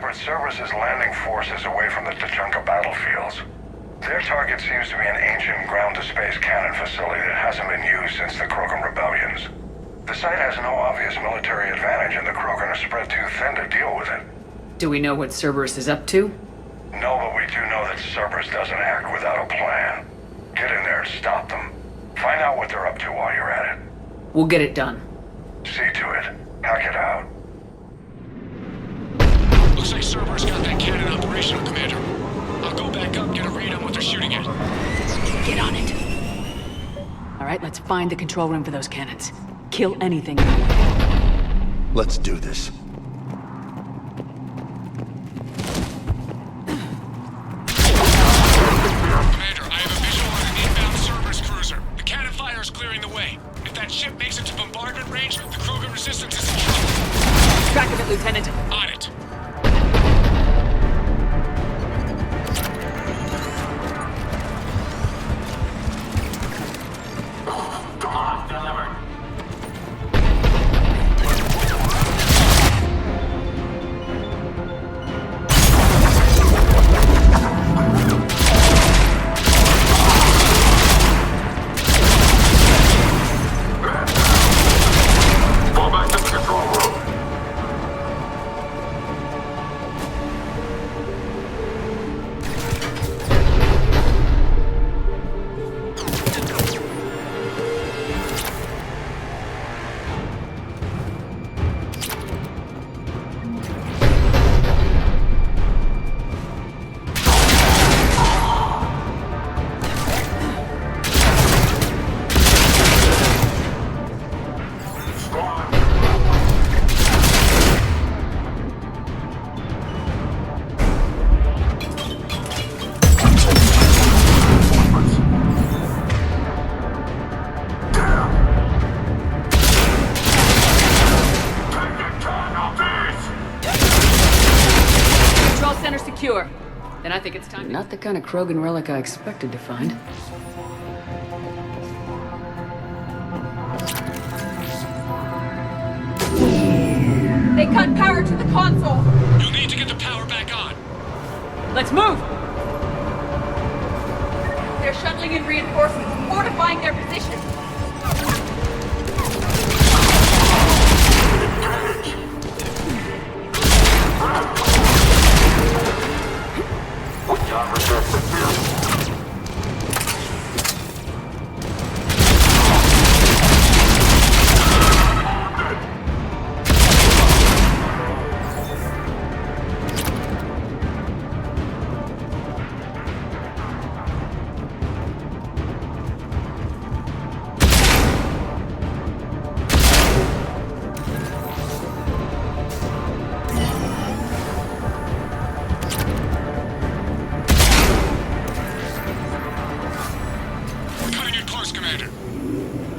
Shepard, Cerberus is landing forces away from the Tuchanka battlefields. Their target seems to be an ancient ground-to-space cannon facility that hasn't been used since the Krogan rebellions. The site has no obvious military advantage, and the Krogan are spread too thin to deal with it. Do we know what Cerberus is up to? No, but we do know that Cerberus doesn't act without a plan. Get in there and stop them. Find out what they're up to while you're at it. We'll get it done. See to it. Hack it out. Looks like Cerberus got that cannon operational, Commander. I'll go back up, get a read on what they're shooting at. Get on it. All right, let's find the control room for those cannons. Kill anything. Let's do this. Commander, I have a visual on an inbound Cerberus cruiser. The cannon fire is clearing the way. If that ship makes it to bombardment range, the Krogan resistance is in trouble. Track of it, Lieutenant. On it. Then I think it's time. Not the kind of Krogan relic I expected to find. They cut power to the console! You'll need to get the power back on. Let's move! They're shuttling in reinforcements, fortifying their position.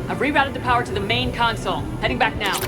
I've rerouted the power to the main console. Heading back now.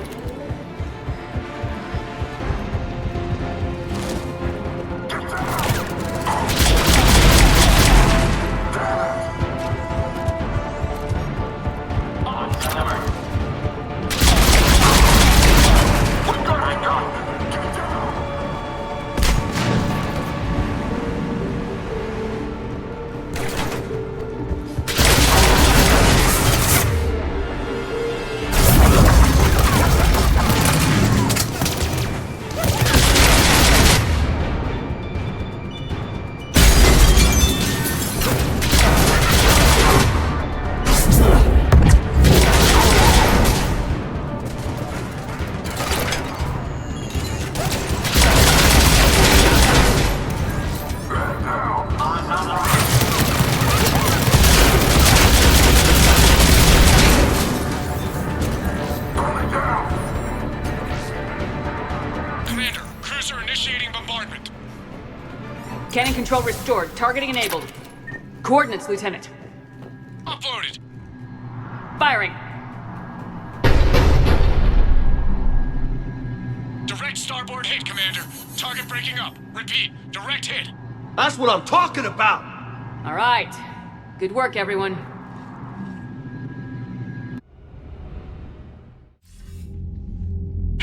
Cannon control restored. Targeting enabled. Coordinates, Lieutenant. Uploaded. Firing. Direct starboard hit, Commander. Target breaking up. Repeat, direct hit. That's what I'm talking about! All right. Good work, everyone.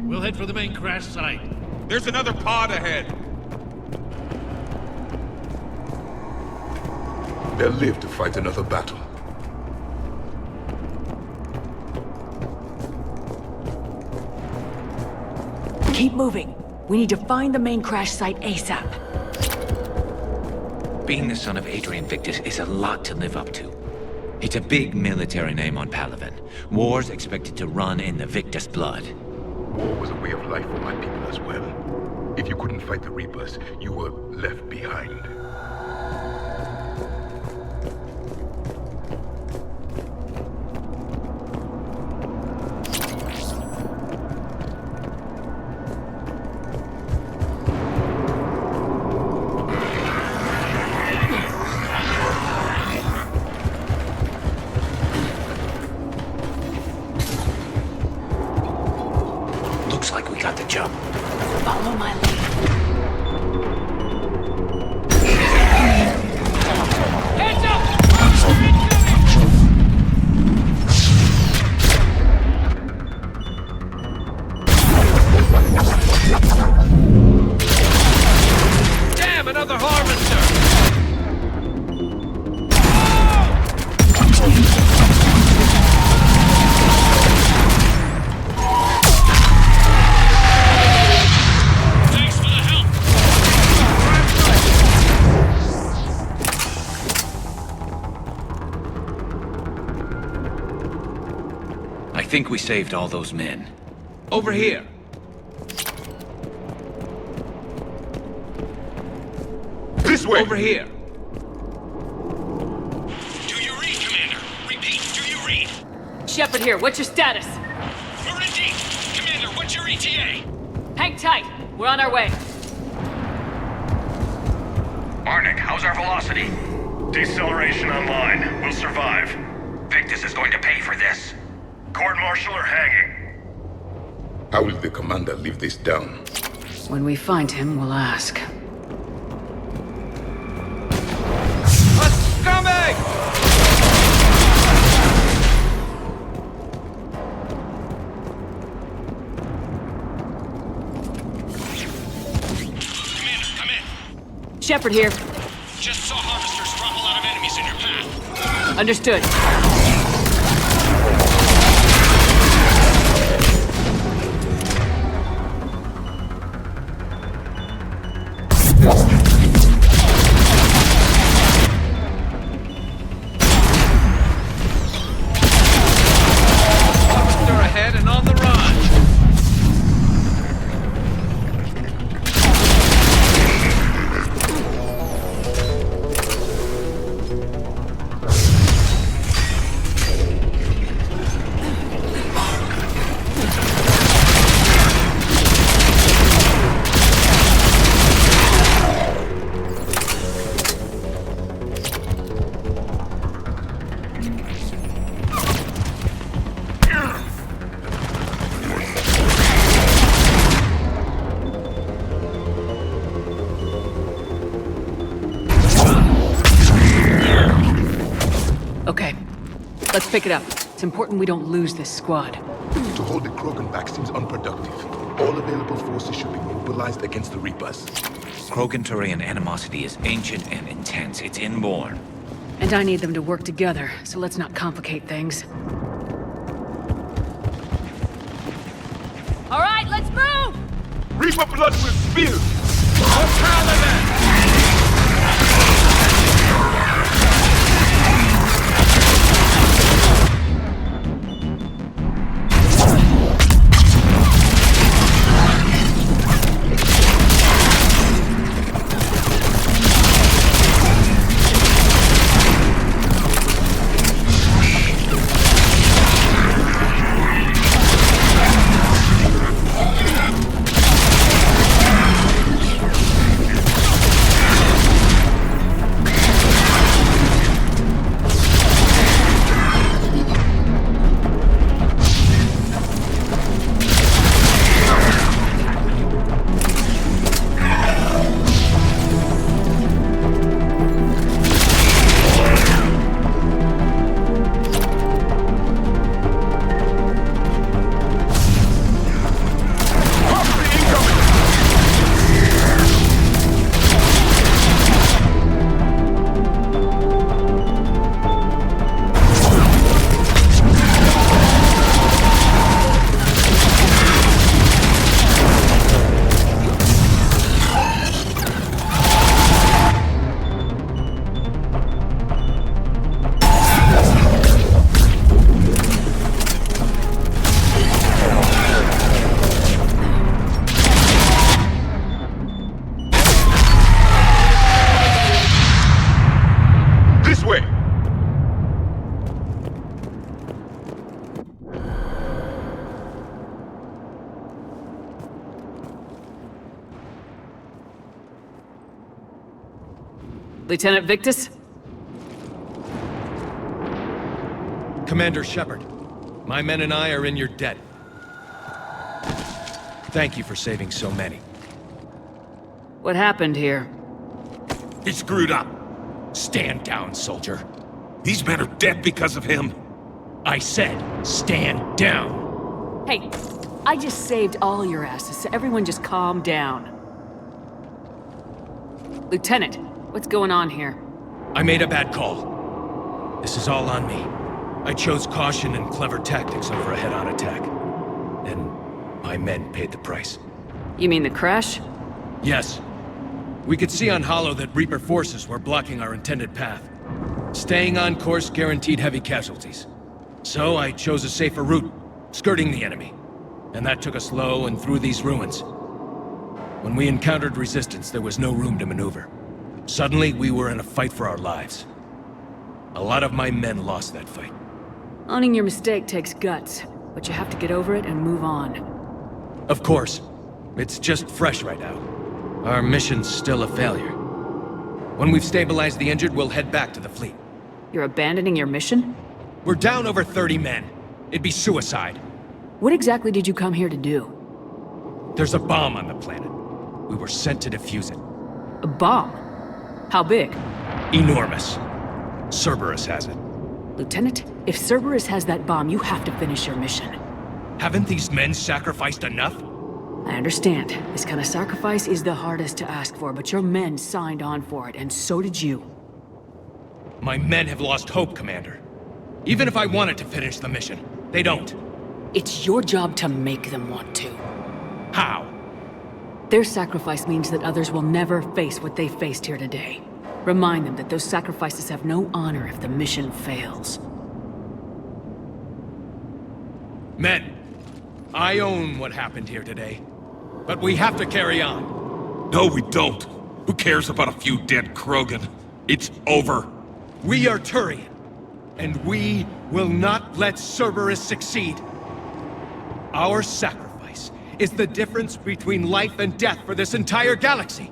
We'll head for the main crash site. There's another pod ahead. They'll live to fight another battle. Keep moving. We need to find the main crash site ASAP. Being the son of Adrian Victus is a lot to live up to. It's a big military name on Palaven. War's expected to run in the Victus blood. War was a way of life for my people as well. If you couldn't fight the Reapers, you were left behind. Looks like we got the jump. Follow my lead. Heads up! Damn, another harvester! Thanks for the help! I think we saved all those men. Over here! This way! Over here! Do you read, Commander? Repeat, do you read? Shepard here, what's your status? We're in deep! Commander, what's your ETA? Hang tight, we're on our way. Arnik, how's our velocity? Deceleration online. We'll survive. Victus is going to pay for this. Court-martial or hanging? How will the commander live this down? When we find him, we'll ask. Commander, come in. Shepard here. Just saw harvesters drop a lot of enemies in your path. Understood. Harvester ahead and on the run! Okay, let's pick it up. It's important we don't lose this squad. To hold the Krogan back seems unproductive. All available forces should be mobilized against the Reapers. Krogan-Turian animosity is ancient and intense. It's inborn. And I need them to work together, so let's not complicate things. All right, let's move! Reaper blood will spill! Lieutenant Victus? Commander Shepard, my men and I are in your debt. Thank you for saving so many. What happened here? He screwed up. Stand down, soldier. These men are dead because of him. I said, stand down. Hey, I just saved all your asses, so everyone just calm down. Lieutenant, what's going on here? I made a bad call. This is all on me. I chose caution and clever tactics over a head-on attack. And my men paid the price. You mean the crash? Yes. We could see on Hollow that Reaper forces were blocking our intended path. Staying on course guaranteed heavy casualties. So I chose a safer route, skirting the enemy. And that took us low and through these ruins. When we encountered resistance, there was no room to maneuver. Suddenly, we were in a fight for our lives. A lot of my men lost that fight. Owning your mistake takes guts, but you have to get over it and move on. Of course. It's just fresh right now. Our mission's still a failure. When we've stabilized the injured, we'll head back to the fleet. You're abandoning your mission? We're down over 30 men. It'd be suicide. What exactly did you come here to do? There's a bomb on the planet. We were sent to defuse it. A bomb? How big? Enormous. Cerberus has it. Lieutenant, if Cerberus has that bomb, you have to finish your mission. Haven't these men sacrificed enough? I understand. This kind of sacrifice is the hardest to ask for, but your men signed on for it, and so did you. My men have lost hope, Commander. Even if I wanted to finish the mission, they don't. It's your job to make them want to. How? Their sacrifice means that others will never face what they faced here today. Remind them that those sacrifices have no honor if the mission fails. Men, I own what happened here today. But we have to carry on. No, we don't. Who cares about a few dead Krogan? It's over. We are Turian, and we will not let Cerberus succeed. Our sacrifice is the difference between life and death for this entire galaxy.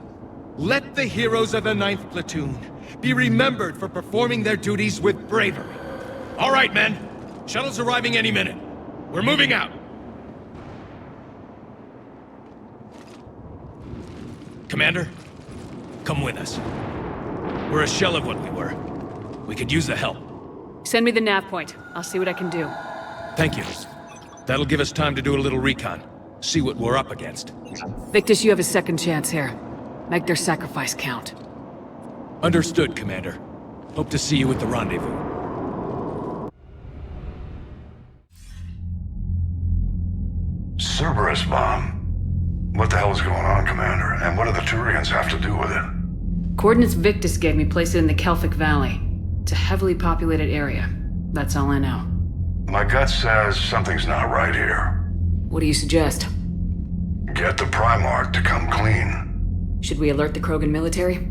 Let the heroes of the 9th Platoon be remembered for performing their duties with bravery. All right, men. Shuttle's arriving any minute. We're moving out. Commander, come with us. We're a shell of what we were. We could use the help. Send me the nav point. I'll see what I can do. Thank you. That'll give us time to do a little recon. See what we're up against. Victus, you have a second chance here. Make their sacrifice count. Understood, Commander. Hope to see you at the rendezvous. Cerberus bomb. What the hell is going on, Commander? And what do the Turians have to do with it? Coordinates Victus gave me place it in the Kelphic Valley. It's a heavily populated area. That's all I know. My gut says something's not right here. What do you suggest? Get the Primarch to come clean. Should we alert the Krogan military?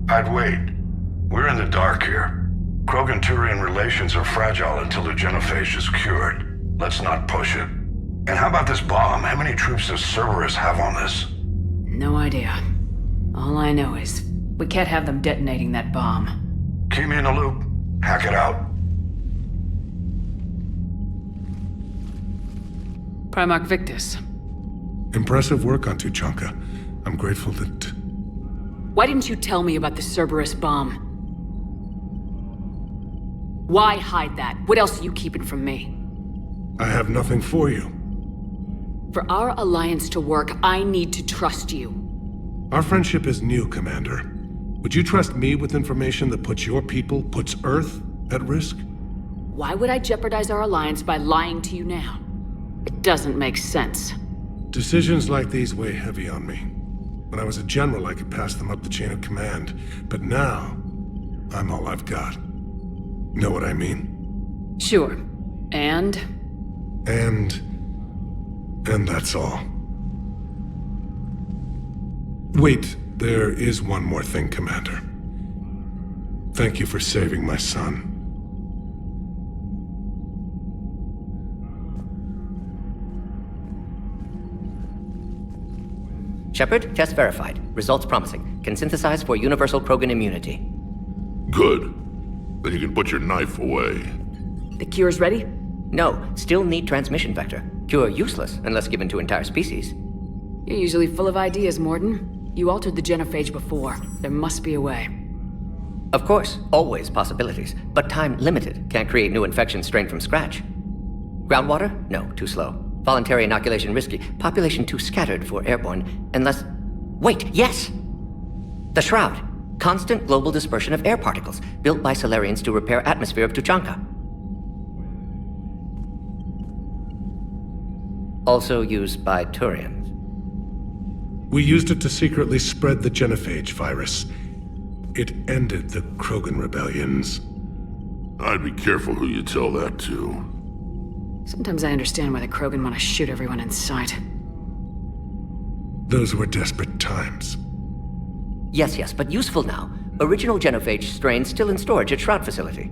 I'd wait. We're in the dark here. Krogan-Turian relations are fragile until the genophage is cured. Let's not push it. And how about this bomb? How many troops does Cerberus have on this? No idea. All I know is, we can't have them detonating that bomb. Keep me in the loop. Hack it out. Primarch Victus. Impressive work on Tuchanka. I'm grateful that... Why didn't you tell me about the Cerberus bomb? Why hide that? What else are you keeping from me? I have nothing for you. For our alliance to work, I need to trust you. Our friendship is new, Commander. Would you trust me with information that puts your people, puts Earth, at risk? Why would I jeopardize our alliance by lying to you now? It doesn't make sense. Decisions like these weigh heavy on me. When I was a general, I could pass them up the chain of command. But now, I'm all I've got. Know what I mean? Sure. And that's all. Wait, there is one more thing, Commander. Thank you for saving my son. Shepard, test verified. Results promising. Can synthesize for universal Krogan immunity. Good. Then you can put your knife away. The cure's ready? No, still need transmission vector. Cure useless unless given to entire species. You're usually full of ideas, Morden. You altered the genophage before. There must be a way. Of course, always possibilities, but time limited. Can't create new infections strained from scratch. Groundwater? No, too slow. Voluntary inoculation risky. Population too scattered for airborne, unless... Wait, yes! The Shroud. Constant global dispersion of air particles, built by Solarians to repair atmosphere of Tuchanka. Also used by Turians. We used it to secretly spread the genophage virus. It ended the Krogan rebellions. I'd be careful who you tell that to. Sometimes I understand why the Krogan want to shoot everyone in sight. Those were desperate times. Yes, but useful now. Original genophage strain still in storage at Shroud facility.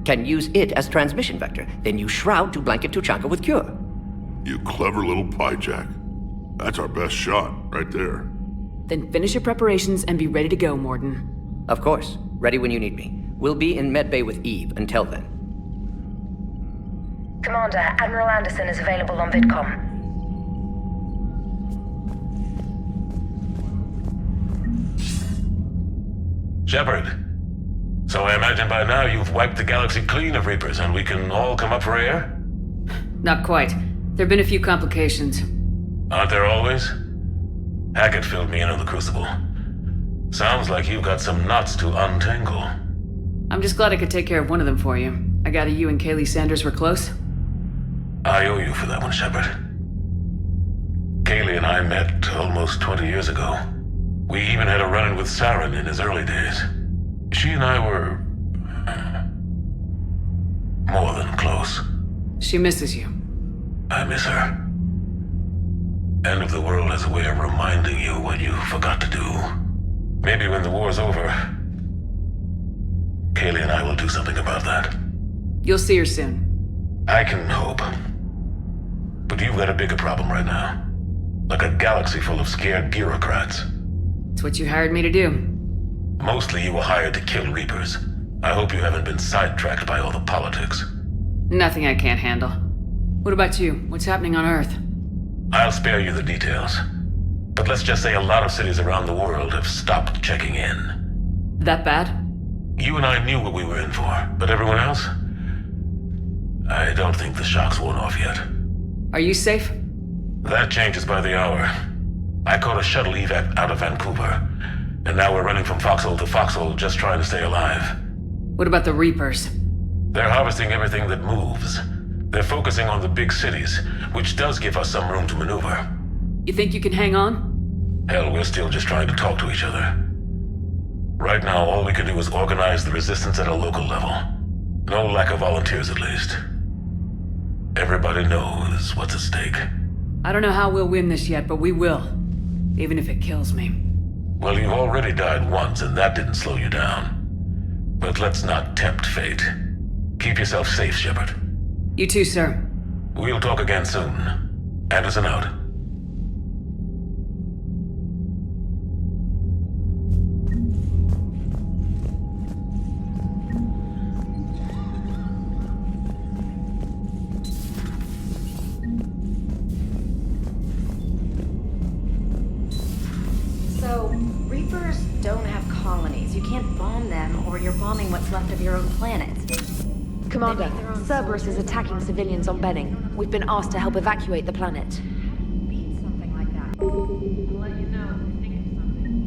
Can use it as transmission vector, then use Shroud to blanket Tuchanka with cure. You clever little pyjack. That's our best shot, right there. Then finish your preparations and be ready to go, Morden. Of course. Ready when you need me. We'll be in medbay with Eve until then. Commander, Admiral Anderson is available on VidCom. Shepard. So I imagine by now you've wiped the galaxy clean of Reapers and we can all come up for air? Not quite. There've been a few complications. Aren't there always? Hackett filled me in on the Crucible. Sounds like you've got some knots to untangle. I'm just glad I could take care of one of them for you. I gather you and Kaylee Sanders were close? I owe you for that one, Shepard. Kaylee and I met almost 20 years ago. We even had a run-in with Saren in his early days. She and I were... more than close. She misses you. I miss her. End of the world has a way of reminding you what you forgot to do. Maybe when the war's over, Kaylee and I will do something about that. You'll see her soon. I can hope. But you've got a bigger problem right now. Like a galaxy full of scared bureaucrats. It's what you hired me to do. Mostly you were hired to kill Reapers. I hope you haven't been sidetracked by all the politics. Nothing I can't handle. What about you? What's happening on Earth? I'll spare you the details. But let's just say a lot of cities around the world have stopped checking in. That bad? You and I knew what we were in for, but everyone else? I don't think the shock's worn off yet. Are you safe? That changes by the hour. I caught a shuttle evac out of Vancouver, and now we're running from foxhole to foxhole just trying to stay alive. What about the Reapers? They're harvesting everything that moves. They're focusing on the big cities, which does give us some room to maneuver. You think you can hang on? Hell, we're still just trying to talk to each other. Right now, all we can do is organize the resistance at a local level. No lack of volunteers, at least. Everybody knows what's at stake. I don't know how we'll win this yet, but we will. Even if it kills me. Well, you've already died once, and that didn't slow you down. But let's not tempt fate. Keep yourself safe, Shepard. You too, sir. We'll talk again soon. Anderson out. So, Reapers don't have colonies. You can't bomb them, or you're bombing what's left of your own planet. Commander, Cerberus is attacking civilians on Benning. We've been asked to help evacuate the planet. Something like that. I'll let you know if you think of something.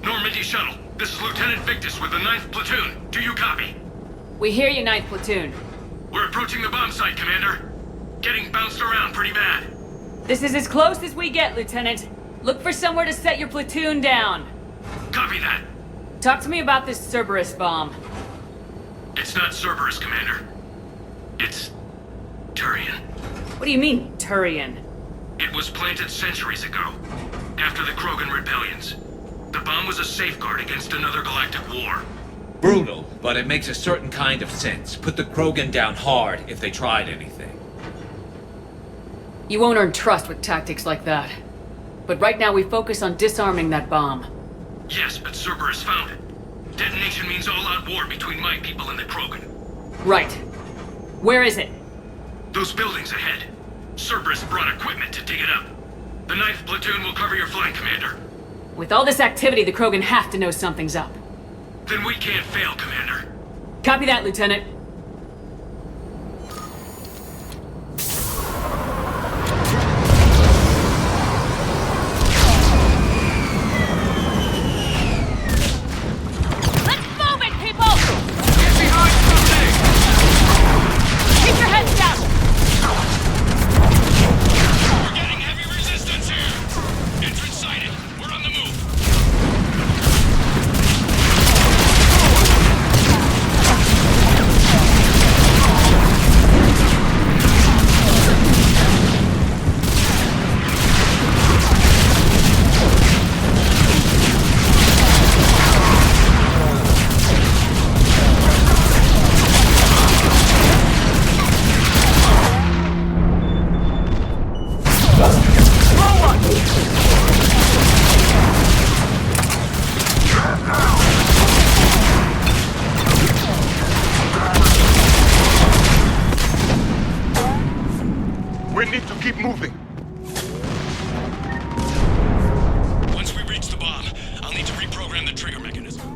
Normandy Shuttle, this is Lieutenant Victus with the 9th Platoon. Do you copy? We hear you, 9th Platoon. We're approaching the bomb site, Commander. Getting bounced around pretty bad. This is as close as we get, Lieutenant. Look for somewhere to set your platoon down. Copy that. Talk to me about this Cerberus bomb. It's not Cerberus, Commander. It's Turian. What do you mean, Turian? It was planted centuries ago, after the Krogan rebellions. The bomb was a safeguard against another galactic war. Brutal, but it makes a certain kind of sense. Put the Krogan down hard if they tried anything. You won't earn trust with tactics like that. But right now we focus on disarming that bomb. Yes, but Cerberus found it. Detonation means all-out war between my people and the Krogan. Right. Where is it? Those buildings ahead. Cerberus brought equipment to dig it up. The 9th platoon will cover your flank, Commander. With all this activity, the Krogan have to know something's up. Then we can't fail, Commander. Copy that, Lieutenant. We need to keep moving. Once we reach the bomb, I'll need to reprogram the trigger mechanism.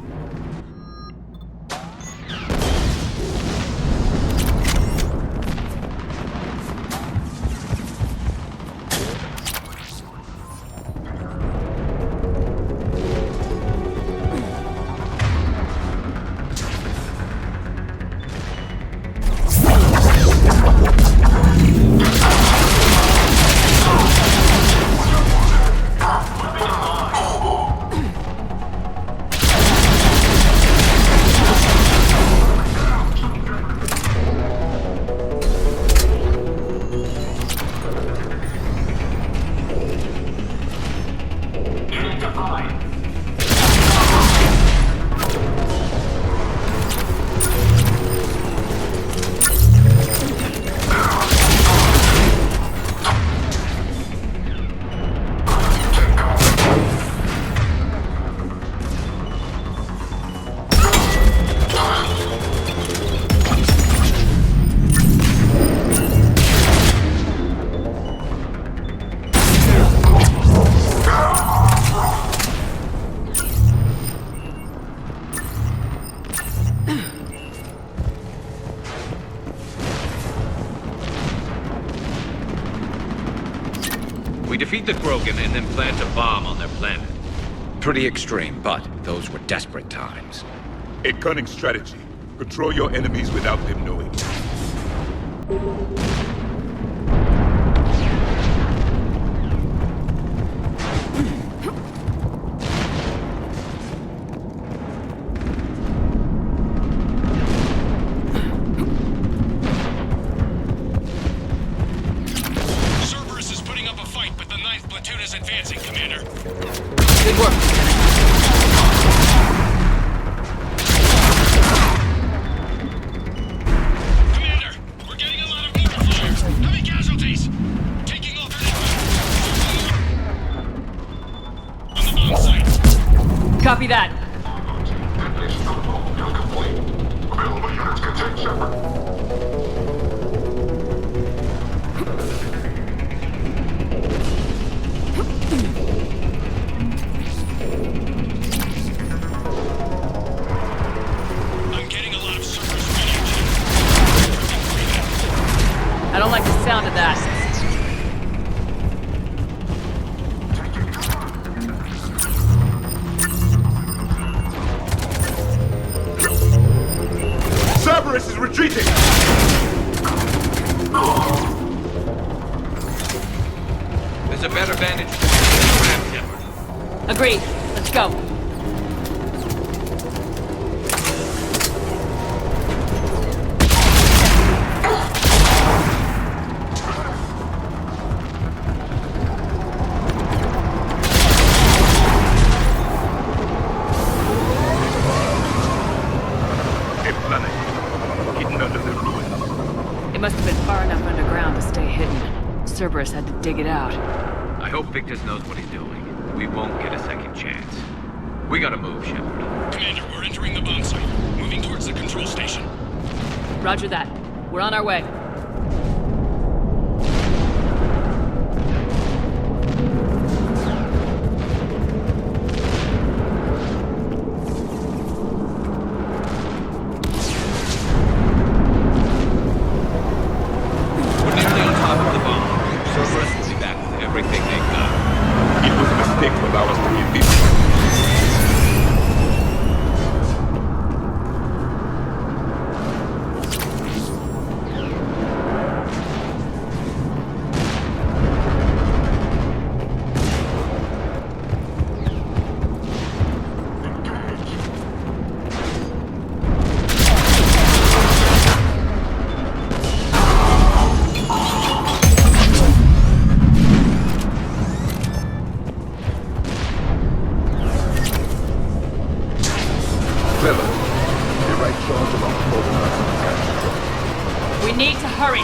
We defeat the Krogan and then plant a bomb on their planet. Pretty extreme, but those were desperate times. A cunning strategy. Control your enemies without them knowing. Cerberus is putting up a fight, but the 9th platoon is advancing, Commander. Good work. Commander, we're getting a lot of mortar fires. Heavy casualties. Taking alternate on the bomb site. Copy that. Available units can take Shepard. I'm getting a lot of Cerberus radio. I don't like the sound of that. Cerberus is retreating! Agreed. Let's go. It must have been far enough underground to stay hidden. Cerberus had to dig it out. I hope Victus knows what he's doing. We won't get a second chance. We gotta move, Shepard. Commander, we're entering the bomb site. Moving towards the control station. Roger that. We're on our way. We're nearly on top of the bomb. Cerberus will be back with everything they've got. It was a mistake to allow us to get this. We need to hurry.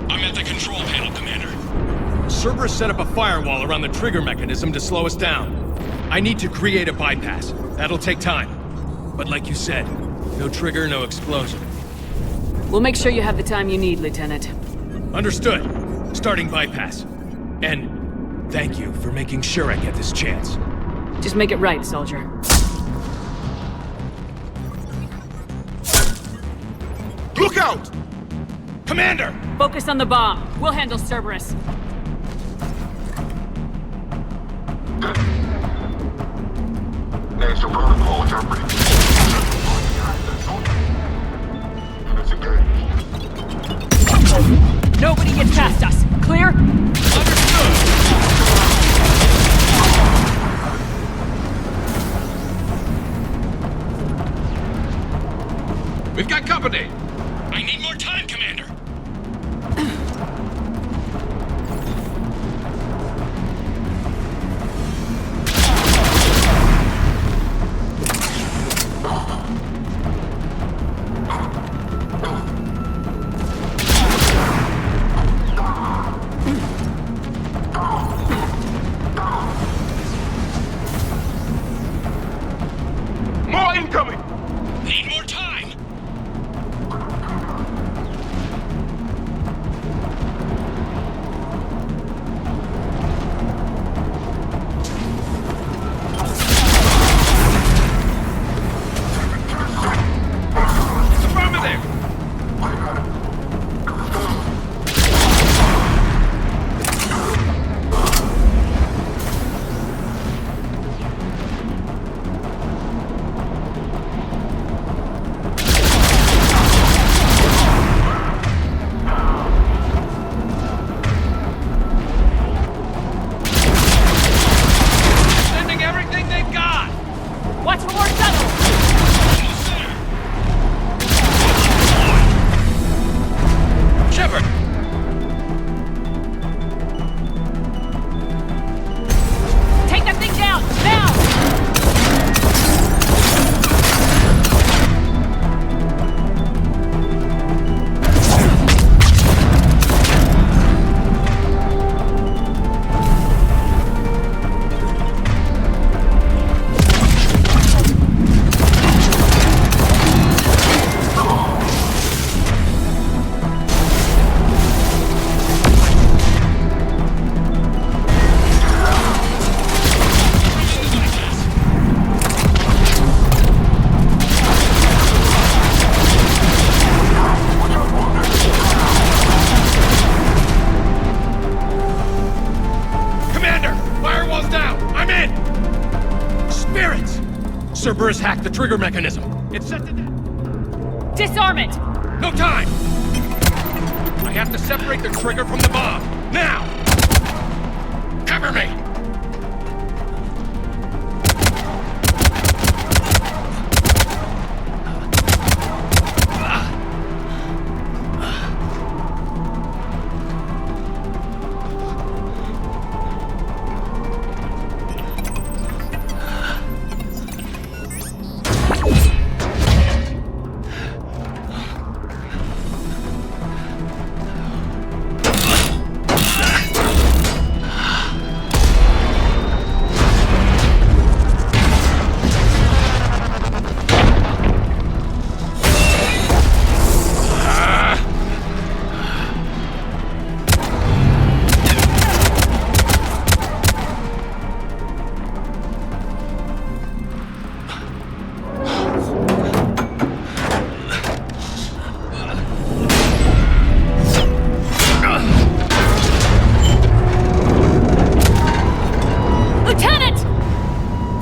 I'm at the control panel, Commander. Cerberus set up a firewall around the trigger mechanism to slow us down. I need to create a bypass. That'll take time. But like you said, no trigger, no explosion. We'll make sure you have the time you need, Lieutenant. Understood. Starting bypass. And thank you for making sure I get this chance. Just make it right, soldier. Look out! Commander! Focus on the bomb. We'll handle Cerberus. There's a protocol interpreting. Nobody gets past us. Clear? We've got company! I need more time, Commander! More incoming! Need more time! Watch for more shuttles! Shepard! Take that thing down! Now! Cerberus hacked the trigger mechanism. It's set to... Disarm it! No time! I We have to separate the trigger from the bomb. Now! Cover me!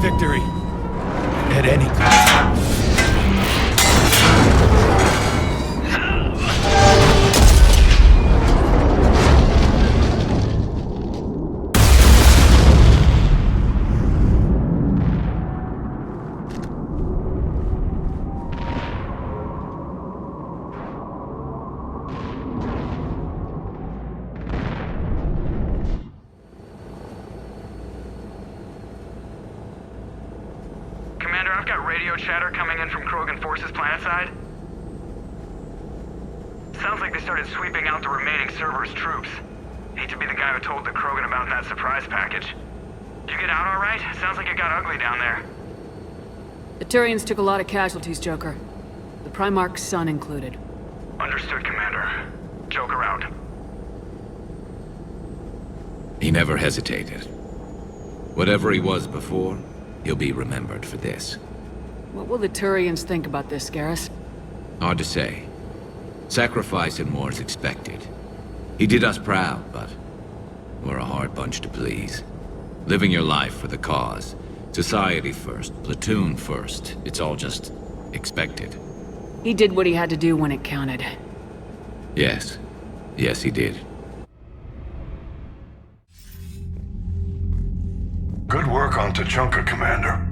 Victory. At any cost. Commander, I've got radio chatter coming in from Krogan forces planetside. Sounds like they started sweeping out the remaining Cerberus troops. Hate to be the guy who told the Krogan about that surprise package. You get out all right? Sounds like it got ugly down there. The Turians took a lot of casualties, Joker. The Primarch's son included. Understood, Commander. Joker out. He never hesitated. Whatever he was before, he'll be remembered for this. What will the Turians think about this, Garrus? Hard to say. Sacrifice and more is expected. He did us proud, but we're a hard bunch to please. Living your life for the cause. Society first, platoon first. It's all just expected. He did what he had to do when it counted. Yes. Yes, he did. Good work on Tachanka, Commander.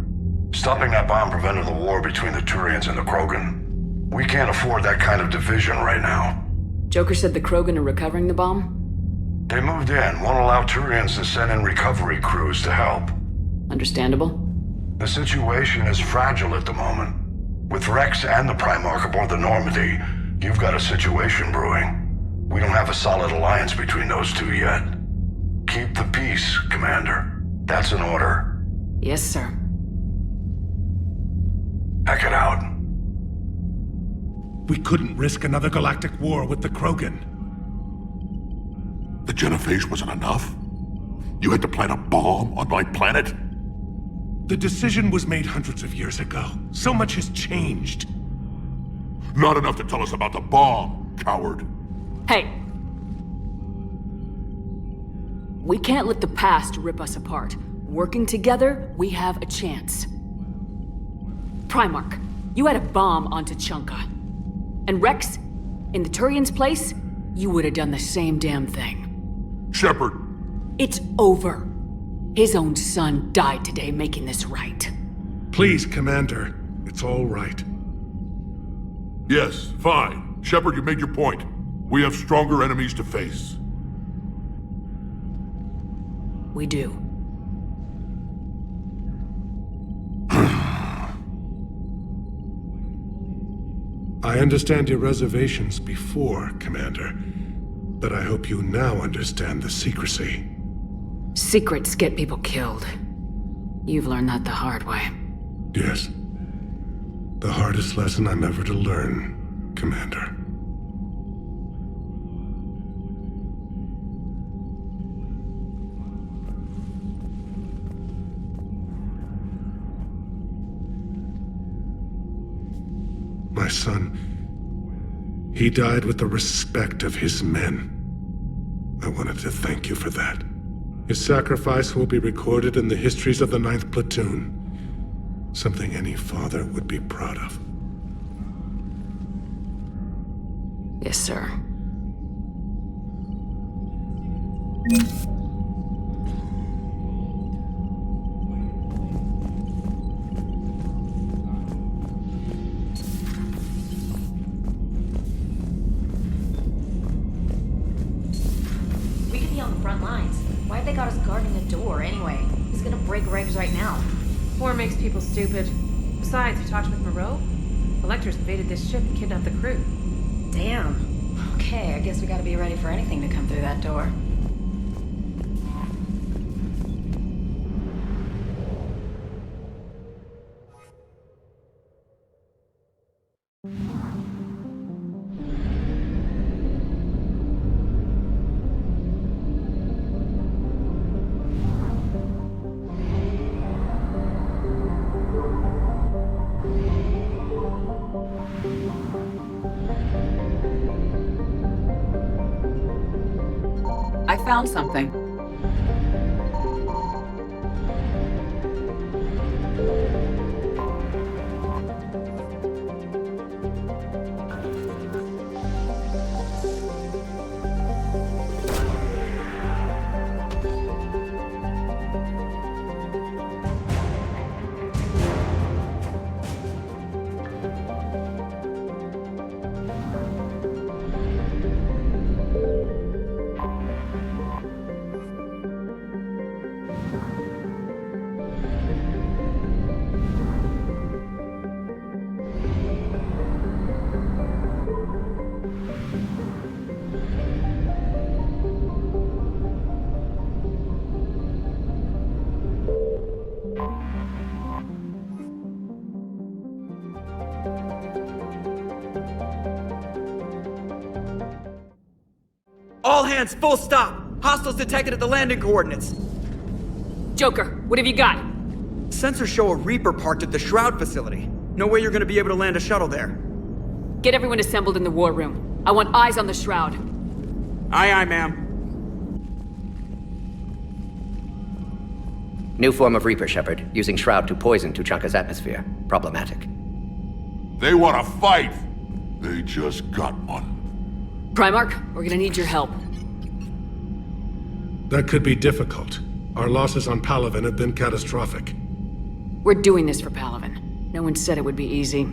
Stopping that bomb prevented the war between the Turians and the Krogan. We can't afford that kind of division right now. Joker said the Krogan are recovering the bomb? They moved in, won't allow Turians to send in recovery crews to help. Understandable. The situation is fragile at the moment. With Rex and the Primarch aboard the Normandy, you've got a situation brewing. We don't have a solid alliance between those two yet. Keep the peace, Commander. That's an order. Yes, sir. Hack it out. We couldn't risk another galactic war with the Krogan. The genophage wasn't enough? You had to plant a bomb on my planet? The decision was made hundreds of years ago. So much has changed. Not enough to tell us about the bomb, coward. Hey! We can't let the past rip us apart. Working together, we have a chance. Primarch, you had a bomb on Tachanka. And Rex, in the Turian's place, you would have done the same damn thing. Shepard! It's over. His own son died today making this right. Please, Commander. It's all right. Yes, fine. Shepard, you made your point. We have stronger enemies to face. We do. I understand your reservations before, Commander. But I hope you now understand the secrecy. Secrets get people killed. You've learned that the hard way. Yes. The hardest lesson I'm ever to learn, Commander. My son, he died with the respect of his men. I wanted to thank you for that. His sacrifice will be recorded in the histories of the 9th Platoon. Something any father would be proud of. Yes, sir. We could be on the front lines. Why have they got us guarding a door anyway? Who's gonna break regs right now? War makes people stupid. Besides, we talked with Moreau. The Lectors invaded this ship and kidnapped the crew. Damn. Okay, I guess we gotta be ready for anything to come through that door. I found something. All hands, full stop! Hostiles detected at the landing coordinates. Joker, what have you got? Sensors show a Reaper parked at the Shroud facility. No way you're gonna be able to land a shuttle there. Get everyone assembled in the war room. I want eyes on the Shroud. Aye, aye, ma'am. New form of Reaper, Shepard, using Shroud to poison Tuchanka's atmosphere. Problematic. They want to fight! They just got one. Primarch, we're gonna need your help. That could be difficult. Our losses on Palaven have been catastrophic. We're doing this for Palaven. No one said it would be easy.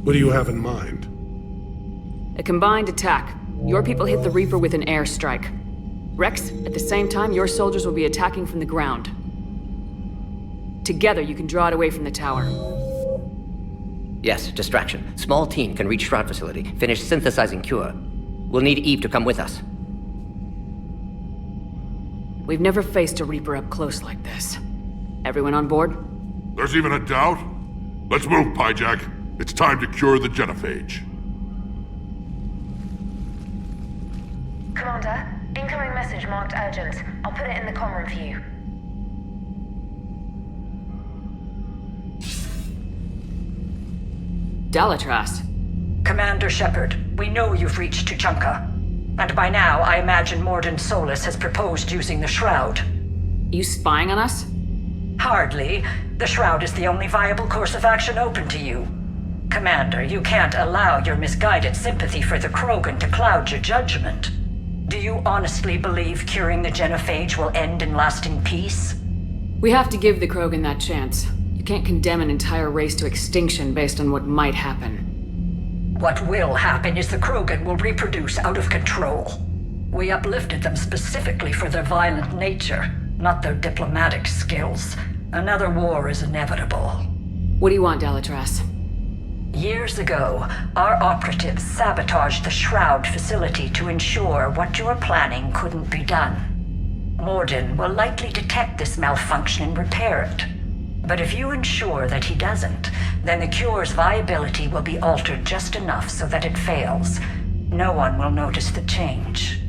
What do you have in mind? A combined attack. Your people hit the Reaper with an airstrike. Rex, at the same time, your soldiers will be attacking from the ground. Together, you can draw it away from the tower. Yes, distraction. Small team can reach Shroud facility, finish synthesizing cure. We'll need Eve to come with us. We've never faced a Reaper up close like this. Everyone on board? There's even a doubt? Let's move, Pyjack. It's time to cure the genophage. Commander, incoming message marked urgent. I'll put it in the comm room for you. Dalatras. Commander Shepard, we know you've reached Tuchanka. And by now, I imagine Morden Solus has proposed using the Shroud. You spying on us? Hardly. The Shroud is the only viable course of action open to you. Commander, you can't allow your misguided sympathy for the Krogan to cloud your judgment. Do you honestly believe curing the genophage will end in lasting peace? We have to give the Krogan that chance. You can't condemn an entire race to extinction based on what might happen. What will happen is the Krogan will reproduce out of control. We uplifted them specifically for their violent nature, not their diplomatic skills. Another war is inevitable. What do you want, Dalatras? Years ago, our operatives sabotaged the Shroud facility to ensure what you were planning couldn't be done. Morden will likely detect this malfunction and repair it. But if you ensure that he doesn't, then the cure's viability will be altered just enough so that it fails. No one will notice the change.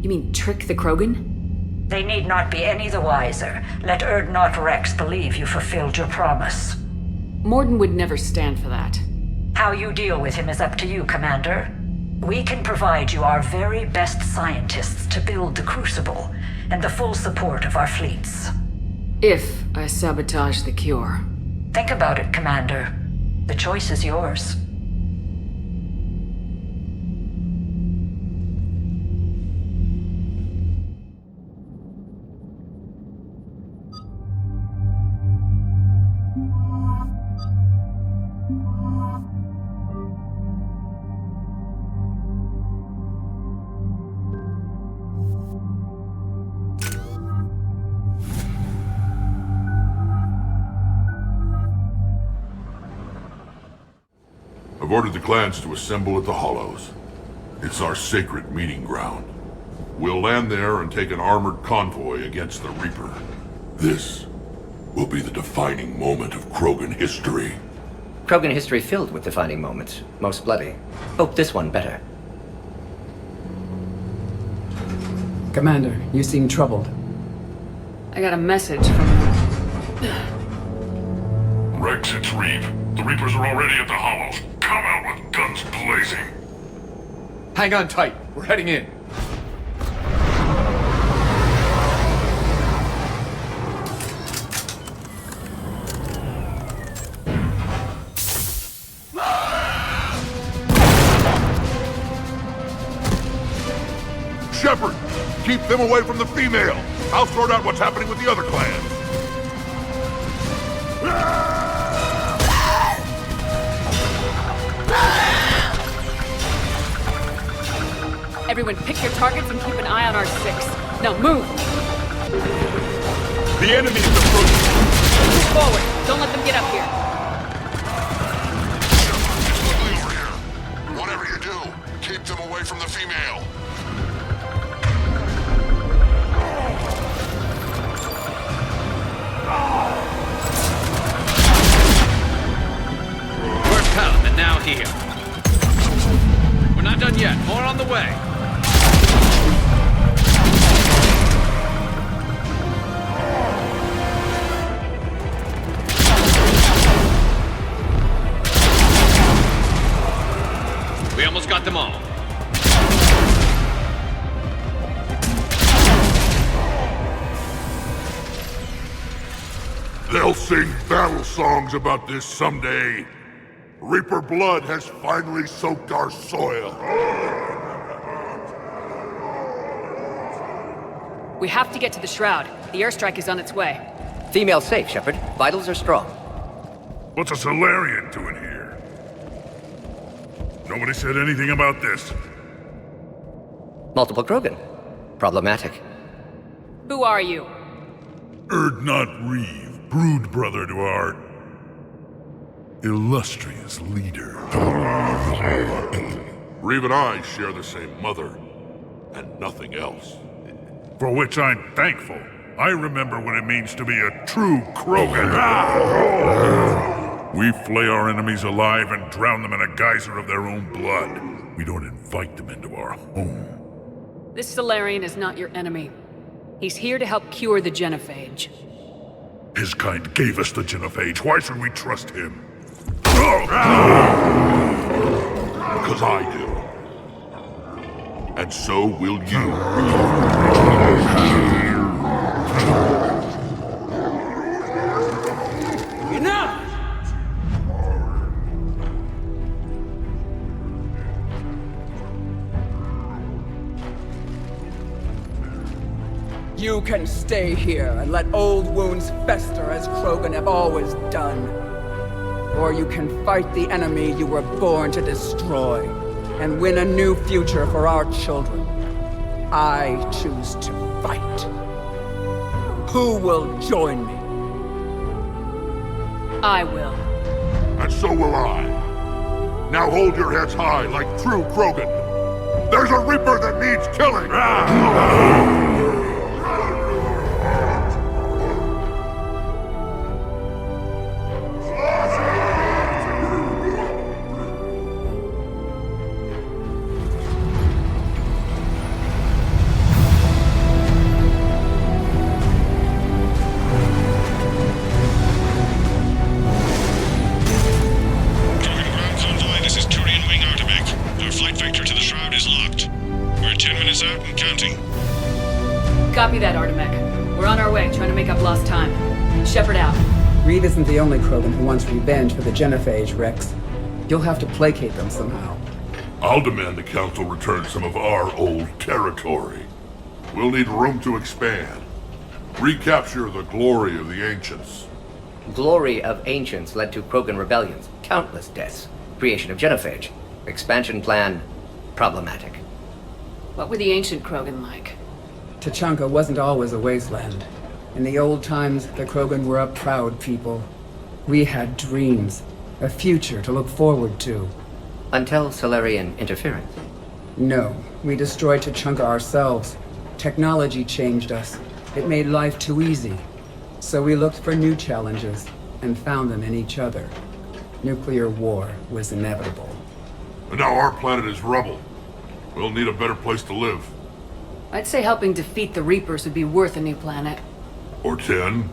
You mean trick the Krogan? They need not be any the wiser. Let Urdnot Rex believe you fulfilled your promise. Morden would never stand for that. How you deal with him is up to you, Commander. We can provide you our very best scientists to build the Crucible, and the full support of our fleets. If I sabotage the cure. Think about it, Commander. The choice is yours. ordered the clans to assemble at the Hollows. It's our sacred meeting ground. We'll land there and take an armored convoy against the Reaper. This will be the defining moment of Krogan history. Krogan history filled with defining moments, most bloody. Hope this one better. Commander, you seem troubled. I got a message from... Rex, it's Reeve. The Reapers are already at the Hollows. Come out with guns blazing. Hang on tight. We're heading in. Shepard, keep them away from the female. I'll sort out what's happening with the other clans. Everyone pick your targets and keep an eye on our 6. Now move! The enemy is approaching. Move forward! Don't let them get up here! Whatever you do, keep them away from the female. First Pelham and now here. We're not done yet. More on the way. We almost got them all. They'll sing battle songs about this someday. Reaper blood has finally soaked our soil. We have to get to the Shroud. The airstrike is on its way. Female safe, Shepard. Vitals are strong. What's a Solarian doing here? Nobody said anything about this. Multiple Krogan. Problematic. Who are you? Erdnot Reeve, brood brother to our illustrious leader. Reeve and I share the same mother, and nothing else. For which I'm thankful. I remember what it means to be a true Krogan. We flay our enemies alive and drown them in a geyser of their own blood. We don't invite them into our home. This Solarian is not your enemy. He's here to help cure the genophage. His kind gave us the genophage. Why should we trust him? Because I do. And so will you. Enough! You can stay here and let old wounds fester as Krogan have always done. Or you can fight the enemy you were born to destroy and win a new future for our children. I choose to fight. Who will join me? I will. And so will I. Now hold your heads high like true Krogan. There's a Reaper that needs killing! Copy that, Artemek. We're on our way, trying to make up lost time. Shepard out. Reeve isn't the only Krogan who wants revenge for the genophage, Rex. You'll have to placate them somehow. I'll demand the Council return some of our old territory. We'll need room to expand. Recapture the glory of the Ancients. Glory of Ancients led to Krogan rebellions, countless deaths, creation of genophage. Expansion plan, problematic. What were the ancient Krogan like? Tachanka wasn't always a wasteland. In the old times, the Krogan were a proud people. We had dreams, a future to look forward to. Until Solarian interference. No, we destroyed Tachanka ourselves. Technology changed us. It made life too easy. So we looked for new challenges, and found them in each other. Nuclear war was inevitable. And now our planet is rubble. We'll need a better place to live. I'd say helping defeat the Reapers would be worth a new planet. Or 10.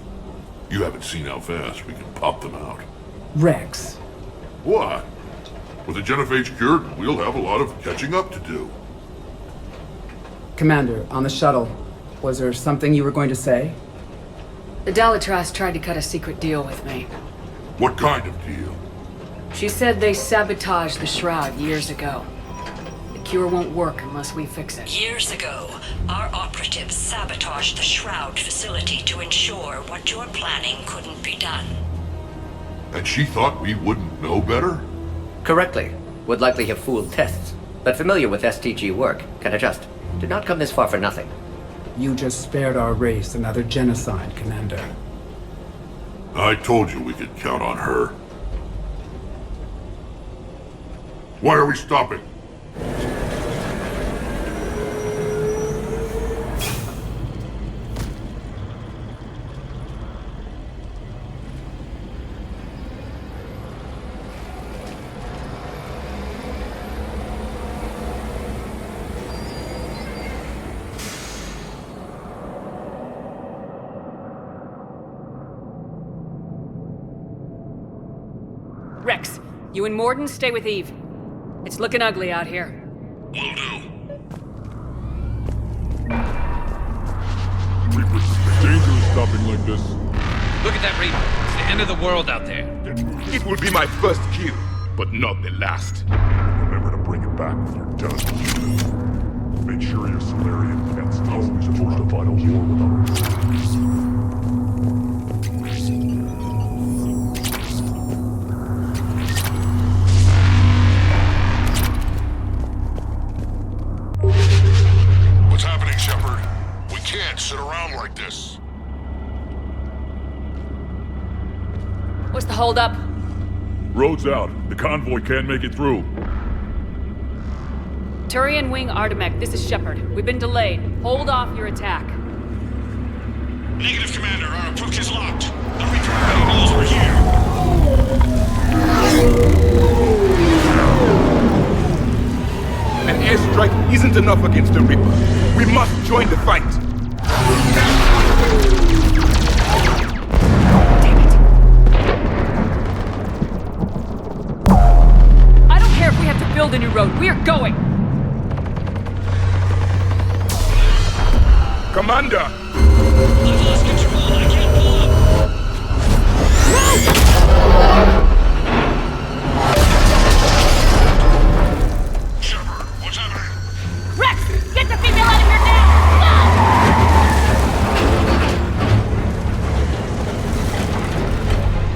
You haven't seen how fast we can pop them out. Rex. What? With the genophage cured, we'll have a lot of catching up to do. Commander, on the shuttle, was there something you were going to say? The Dalitras tried to cut a secret deal with me. What kind of deal? She said they sabotaged the Shroud years ago. The cure won't work unless we fix it. Years ago, our operatives sabotaged the Shroud facility to ensure what you're planning couldn't be done. And she thought we wouldn't know better? Correctly. Would likely have fooled tests. But familiar with STG work, can adjust. Did not come this far for nothing. You just spared our race another genocide, Commander. I told you we could count on her. Why are we stopping? Rex, you and Morden stay with Eve. It's looking ugly out here. Will do. Reapers, dangerous stopping like this. Look at that Reaper. It's the end of the world out there. It will be my first kill, but not the last. Remember to bring it back when you're done. Make sure your Solarian can't stop. We're supposed to fight a war without Reapers. Sit around like this. What's the holdup? Road's out. The convoy can't make it through. Turian Wing Artemek, this is Shepard. We've been delayed. Hold off your attack. Negative, Commander. Our approach is locked. The Reaper rebellion is over here. An airstrike isn't enough against the Reaper. We must join the fight. I don't care if we have to build a new road. We are going! Commander! I've lost control. I can't pull up. Shepard, what's happening? Rex, get the female out of here now!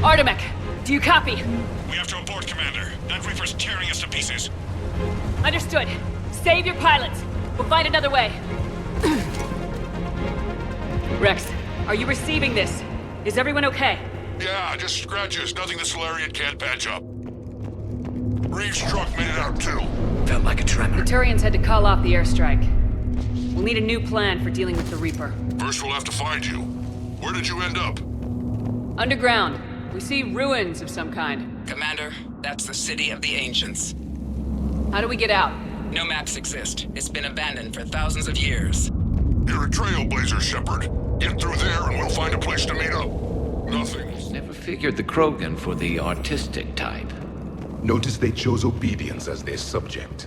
Artemek, do you copy? We have to abort, Commander. That Reaper's tearing us to pieces. Understood. Save your pilots. We'll find another way. Rex, are you receiving this? Is everyone okay? Yeah, just scratches. Nothing the Solarian can't patch up. Reeves' truck made it out too. Felt like a tremor. The Turians had to call off the airstrike. We'll need a new plan for dealing with the Reaper. First we'll have to find you. Where did you end up? Underground. We see ruins of some kind. Commander, that's the City of the Ancients. How do we get out? No maps exist. It's been abandoned for thousands of years. You're a trailblazer, Shepard. Get through there and we'll find a place to meet up. Nothing. Never figured the Krogan for the artistic type. Notice they chose obedience as their subject.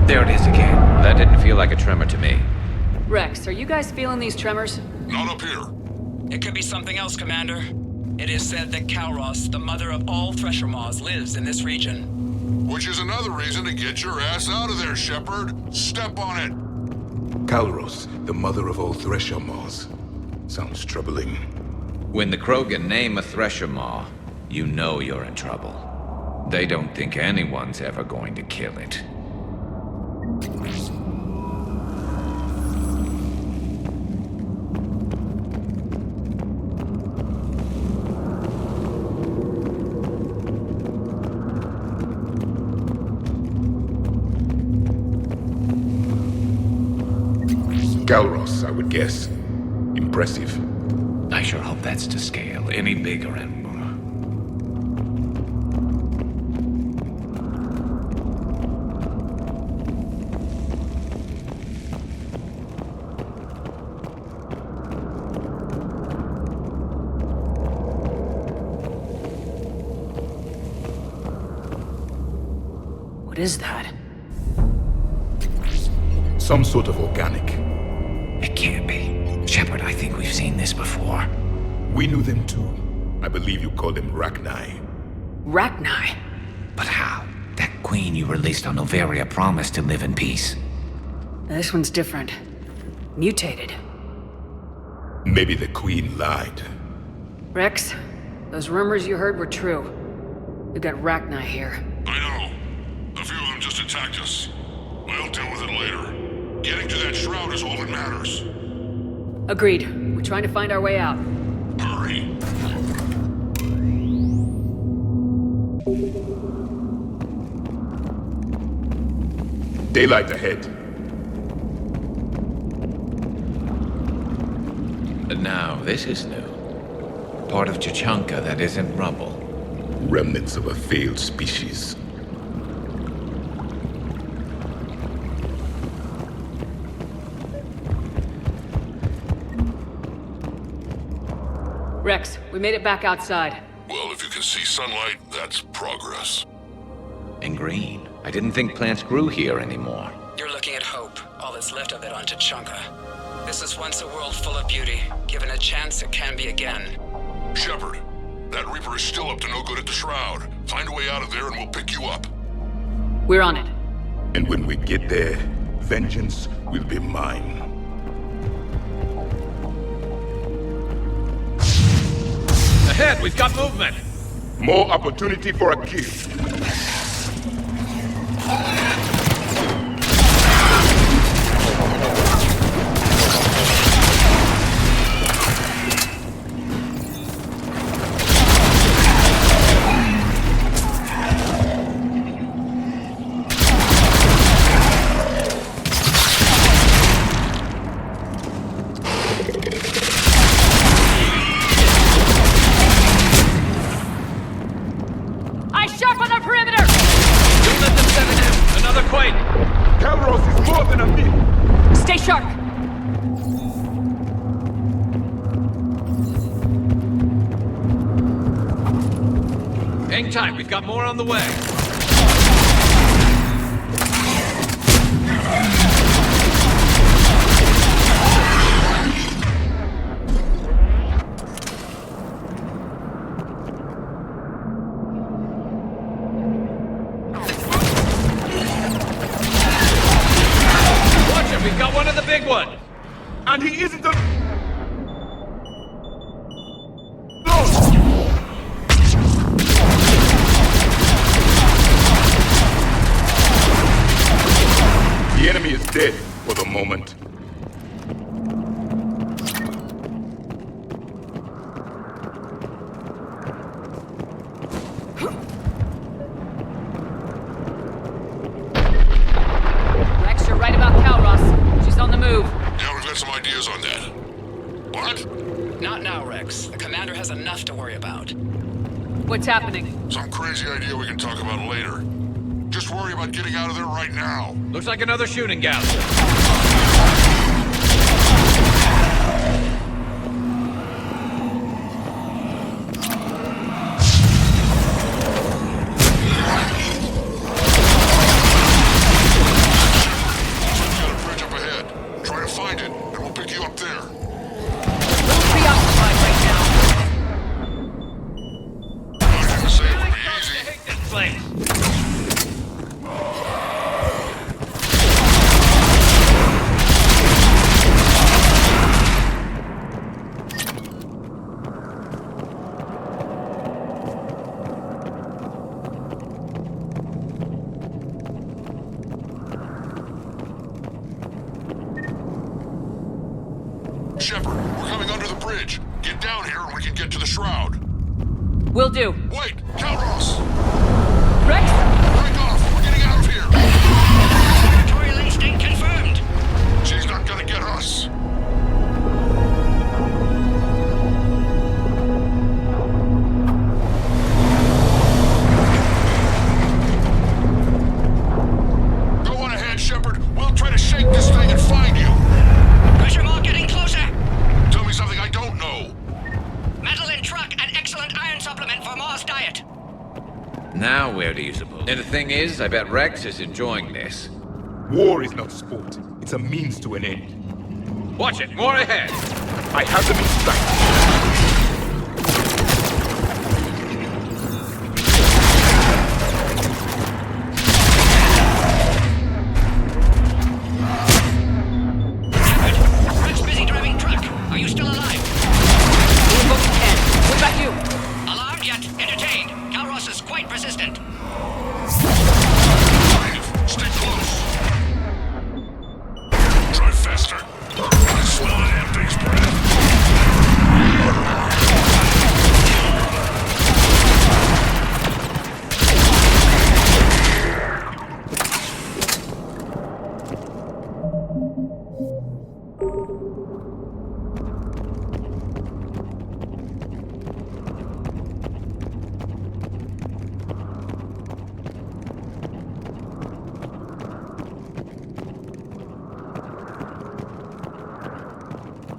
There it is again. That didn't feel like a tremor to me. Rex, are you guys feeling these tremors? Not up here. It could be something else, Commander. It is said that Kalros, the mother of all Thresher Maws, lives in this region. Which is another reason to get your ass out of there, Shepard. Step on it. Kalros, the mother of all Thresher Maws. Sounds troubling. When the Krogan name a Thresher Maw, you know you're in trouble. They don't think anyone's ever going to kill it. Kalros, I would guess. Impressive. I sure hope that's to scale. Any bigger and more. What is that? Some sort of organic. It can't be. Shepard, I think we've seen this before. We knew them too. I believe you called them Rachni. Rachni? But how? That queen you released on Noveria promised to live in peace. This one's different. Mutated. Maybe the queen lied. Rex, those rumors you heard were true. We've got Rachni here. I know. A few of them just attacked us. We'll deal with it later. Getting to that shroud is all that matters. Agreed. We're trying to find our way out. Hurry! Daylight ahead. Now, this is new. Part of Chichanka that isn't rubble. Remnants of a failed species. Rex, we made it back outside. Well, if you can see sunlight, that's progress. And green. I didn't think plants grew here anymore. You're looking at hope, all that's left of it on Tachanka. This is once a world full of beauty. Given a chance, it can be again. Shepard, that Reaper is still up to no good at the Shroud. Find a way out of there and we'll pick you up. We're on it. And when we get there, vengeance will be mine. Ahead, we've got movement! More opportunity for a kill. Stay sharp! Hang tight, we've got more on the way. We've got one of the big ones! And he isn't the... The enemy is dead for the moment. Rex, you're right about Kalros. She's on the move. Yeah, we've got some ideas on that. What? Not now, Rex. The commander has enough to worry about. What's happening? Some crazy idea we can talk about later. Just worry about getting out of there right now. Looks like another shooting gallery. bridge. Get down here and we can get to the shroud. Will do. Wait! Calros! Rex? Break off! We're getting out of here! Laboratory instinct confirmed. She's not gonna get us. Go on ahead, Shepard. We'll try to shake this thing and find you. Pressure mark getting closer. Tell me something I don't know. Metal in truck and excellent iron supplement for Mars diet. Now where do you suppose? And the thing is, I bet Rex is enjoying this. War is not sport. It's a means to an end. Watch it, more ahead! I have them in sight. Rex busy driving truck. Are you still alive? What about you? Alarmed yet entertained. Calros is quite persistent. Stay close. Try faster. I smell an empty's breath.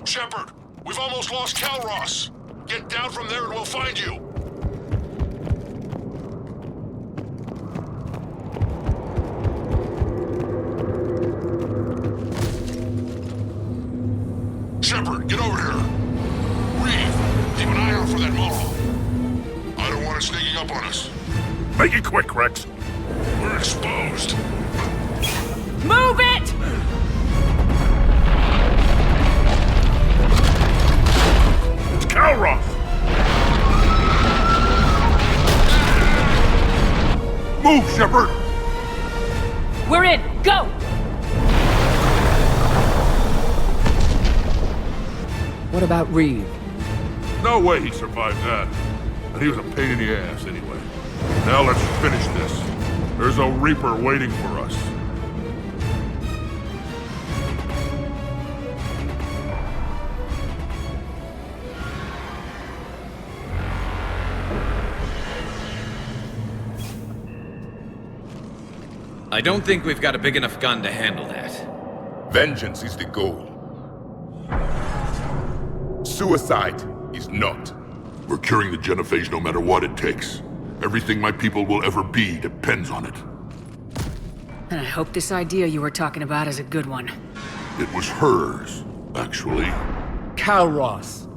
Shepard, we've almost lost Calros. Get down from there and we'll find you. Shepard, get over here. Reeve, keep an eye out for that Moro. I don't want it sneaking up on us. Make it quick, Rex. We're exposed. Move it! It's Calros! Move, Shepard! We're in! Go! What about Reeve? No way he survived that. And he was a pain in the ass anyway. Now let's finish this. There's a Reaper waiting for us. I don't think we've got a big enough gun to handle that. Vengeance is the goal. Suicide is not. We're curing the genophage no matter what it takes. Everything my people will ever be depends on it. And I hope this idea you were talking about is a good one. It was hers, actually. Calros.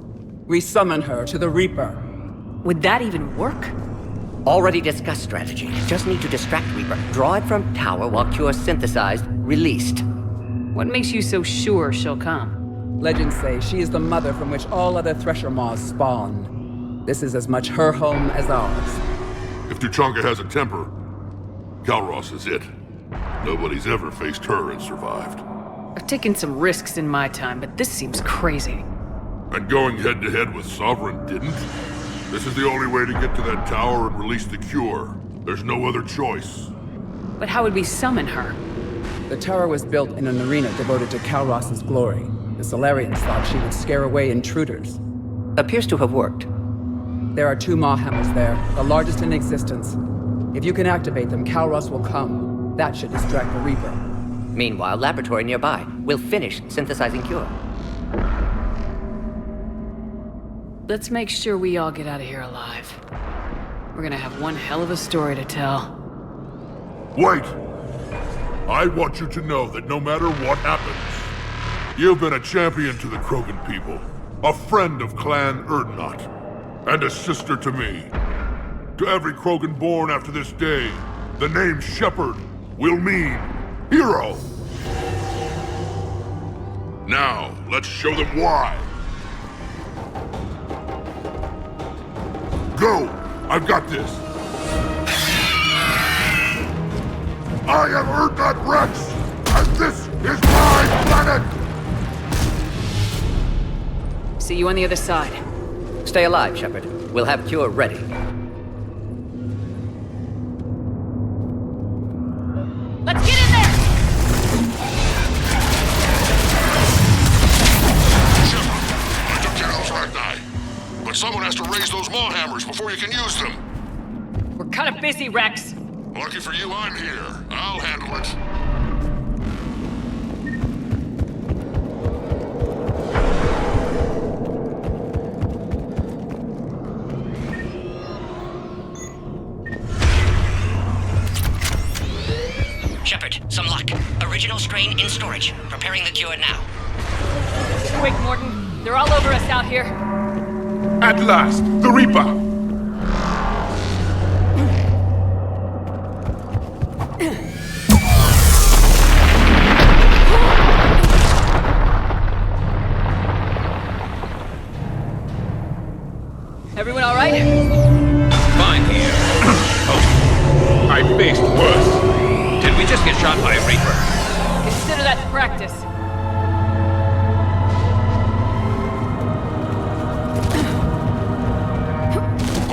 We summon her to the Reaper. Would that even work? Already discussed strategy. Just need to distract Reaper. Draw it from tower while Cure synthesized, released. What makes you so sure she'll come? Legends say she is the mother from which all other Thresher Maws spawn. This is as much her home as ours. If Tuchanka has a temper, Calros is it. Nobody's ever faced her and survived. I've taken some risks in my time, but this seems crazy. And going head-to-head with Sovereign didn't? This is the only way to get to that tower and release the cure. There's no other choice. But how would we summon her? The tower was built in an arena devoted to Calros' glory. The Solarians thought she would scare away intruders. Appears to have worked. There are 2 Maw hammers there, the largest in existence. If you can activate them, Calros will come. That should distract the Reaper. Meanwhile, laboratory nearby. We'll finish synthesizing Cure. Let's make sure we all get out of here alive. We're gonna have one hell of a story to tell. Wait! I want you to know that no matter what happens, you've been a champion to the Krogan people, a friend of Clan Erdnot, and a sister to me. To every Krogan born after this day, the name Shepard will mean hero. Now, let's show them why. Go! I've got this! I am Erdnot Rex, and this is my planet! See you on the other side. Stay alive, Shepard. We'll have cure ready. Let's get in there! Shepard, I took care of Fragni. But someone has to raise those maw hammers before you can use them. We're kind of busy, Rex. Lucky for you, I'm here. I'll handle it. Shepard, some luck. Original strain in storage. Preparing the cure now. Quick, Morton. They're all over us out here. At last, the Reaper! Everyone all right? Fine here. Oh, I faced worse. Did we just get shot by a Reaper? Consider that practice.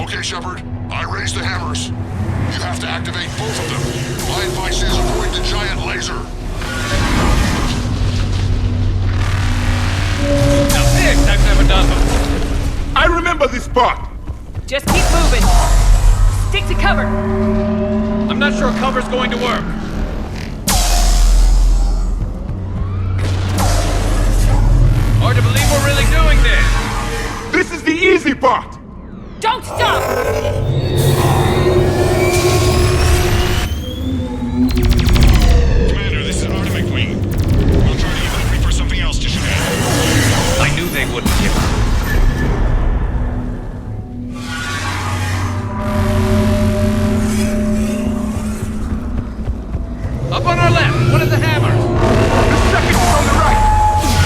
Okay, Shepard. I raised the hammers. You have to activate both of them. My advice is avoid the giant laser. Now this I've never done before. I remember this part! Just keep moving. Stick to cover. I'm not sure cover's going to work. Hard to believe we're really doing this. This is the easy part! Don't stop! Commander, this is Artemis Wing. We'll try to give the Reaper something else to shoot at. I knew they wouldn't give up. Up on our left, one of the hammers. The second is on the right!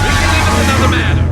We can leave it another matter.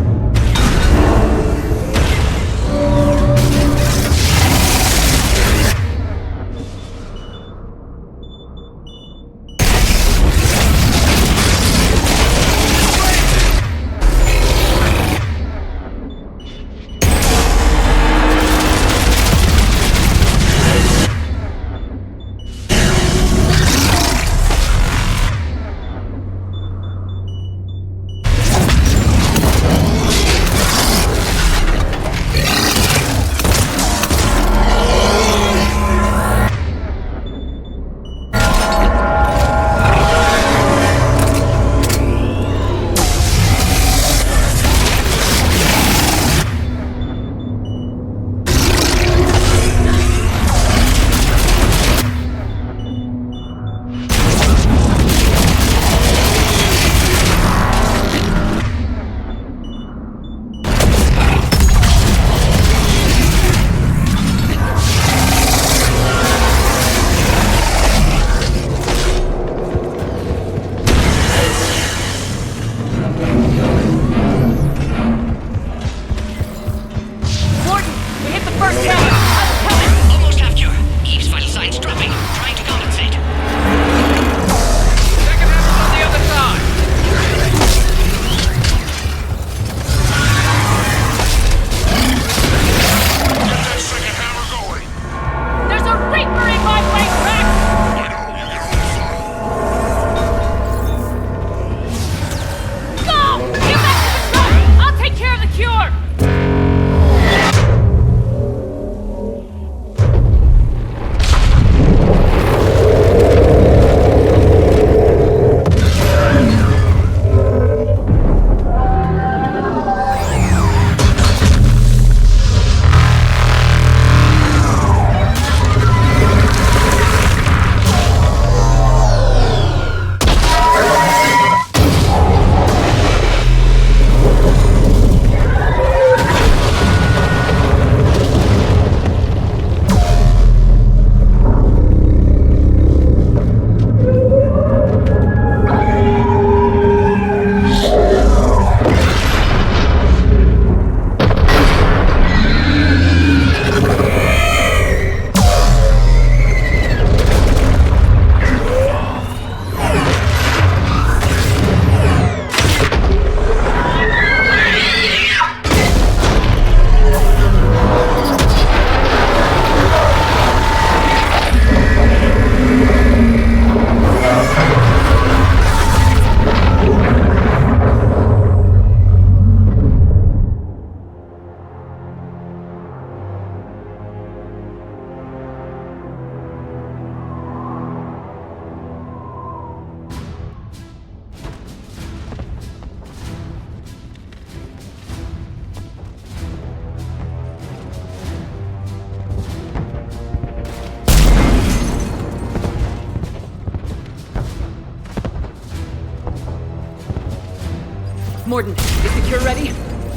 Morden, is the cure ready?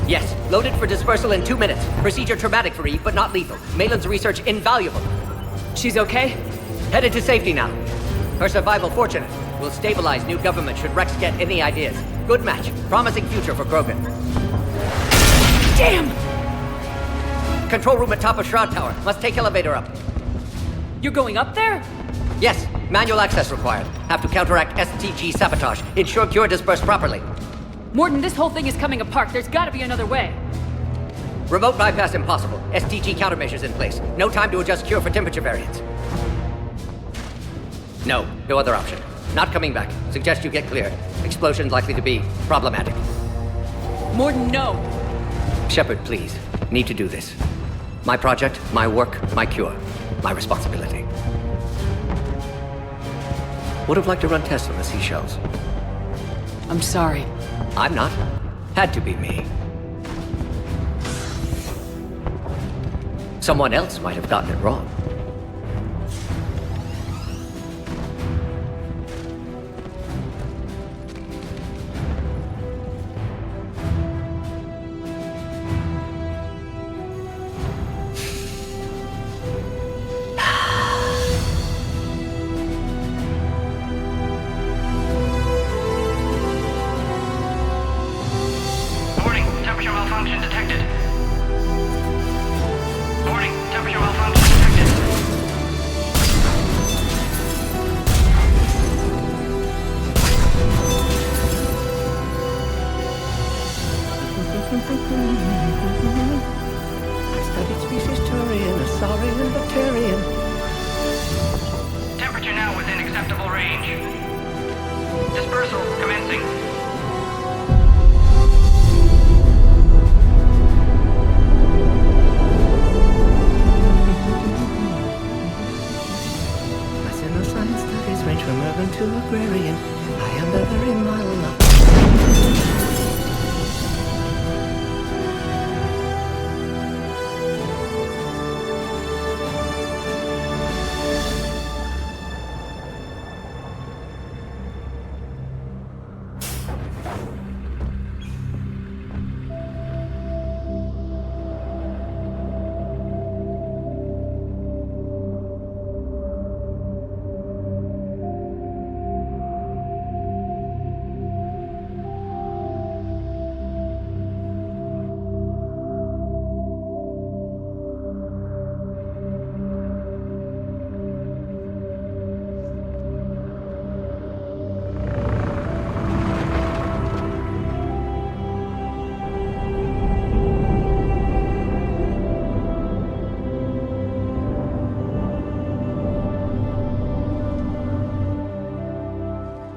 Yes, loaded for dispersal in 2 minutes. Procedure traumatic for Eve, but not lethal. Malin's research invaluable. She's okay? Headed to safety now. Her survival fortunate. Will stabilize new government should Rex get any ideas. Good match. Promising future for Krogan. Damn! Control room at top of Shroud Tower. Must take elevator up. You're going up there? Yes, manual access required. Have to counteract STG sabotage. Ensure cure dispersed properly. Morden, this whole thing is coming apart. There's gotta be another way. Remote bypass impossible. STG countermeasures in place. No time to adjust cure for temperature variance. No other option. Not coming back. Suggest you get clear. Explosion's likely to be problematic. Morden, no! Shepard, please. Need to do this. My project, my work, my cure. My responsibility. Would have liked to run tests on the seashells. I'm sorry. I'm not. Had to be me. Someone else might have gotten it wrong.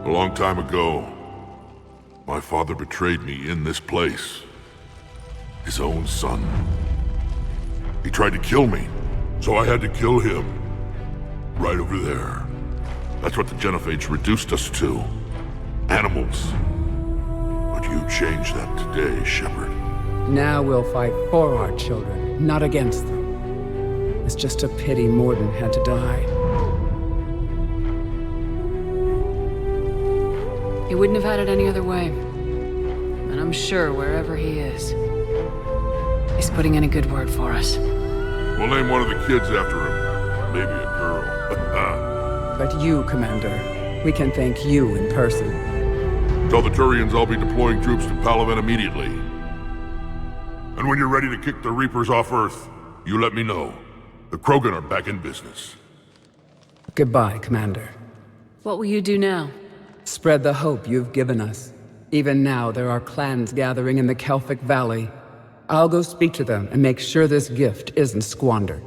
A long time ago, my father betrayed me in this place. His own son. He tried to kill me, so I had to kill him. Right over there. That's what the Genophage reduced us to. Animals. But you changed that today, Shepard. Now we'll fight for our children, not against them. It's just a pity Morden had to die. He wouldn't have had it any other way. And I'm sure wherever he is, he's putting in a good word for us. We'll name one of the kids after him. Maybe a girl. But you, Commander, we can thank you in person. Tell the Turians I'll be deploying troops to Palaven immediately. And when you're ready to kick the Reapers off Earth, you let me know. The Krogan are back in business. Goodbye, Commander. What will you do now? Spread the hope you've given us. Even now, there are clans gathering in the Kelphic Valley. I'll go speak to them and make sure this gift isn't squandered.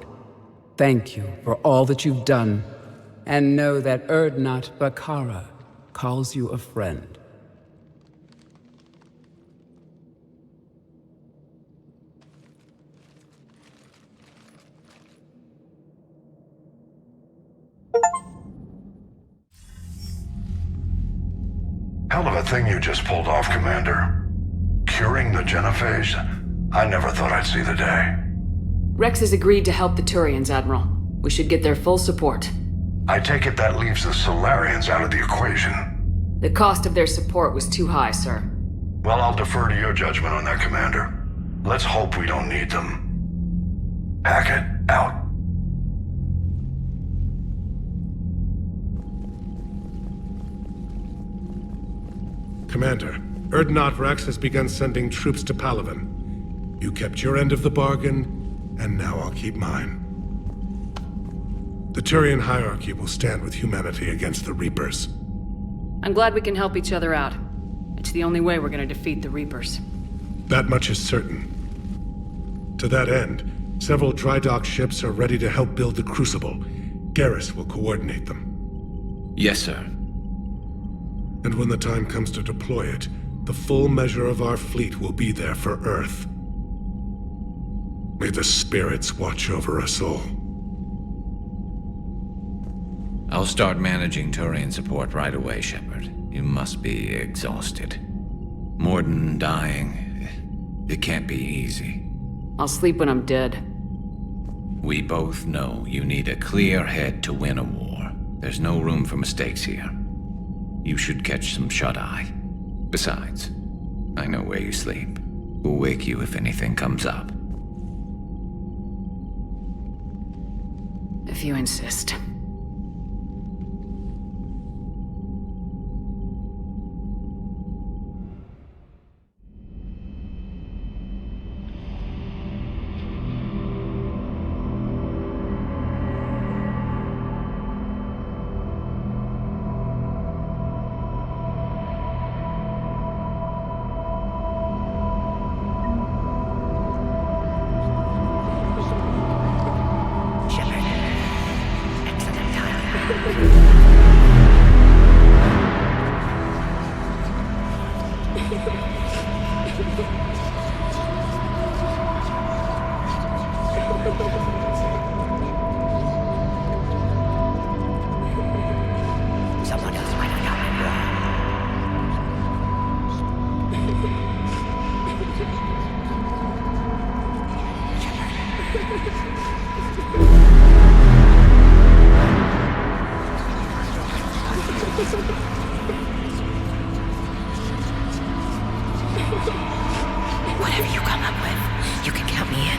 Thank you for all that you've done, and know that Erdnot Bakara calls you a friend. Hell of a thing you just pulled off, Commander. Curing the Genophage? I never thought I'd see the day. Rex has agreed to help the Turians, Admiral. We should get their full support. I take it that leaves the Solarians out of the equation. The cost of their support was too high, sir. Well, I'll defer to your judgment on that, Commander. Let's hope we don't need them. Hackett, out. Commander, Erdnot Rex has begun sending troops to Palaven. You kept your end of the bargain, and now I'll keep mine. The Turian hierarchy will stand with humanity against the Reapers. I'm glad we can help each other out. It's the only way we're gonna defeat the Reapers. That much is certain. To that end, several dry dock ships are ready to help build the Crucible. Garrus will coordinate them. Yes, sir. And when the time comes to deploy it, the full measure of our fleet will be there for Earth. May the spirits watch over us all. I'll start managing Turian support right away, Shepard. You must be exhausted. Morden dying. It can't be easy. I'll sleep when I'm dead. We both know you need a clear head to win a war. There's no room for mistakes here. You should catch some shut-eye. Besides, I know where you sleep. We'll wake you if anything comes up. If you insist. Whatever you come up with, you can count me in.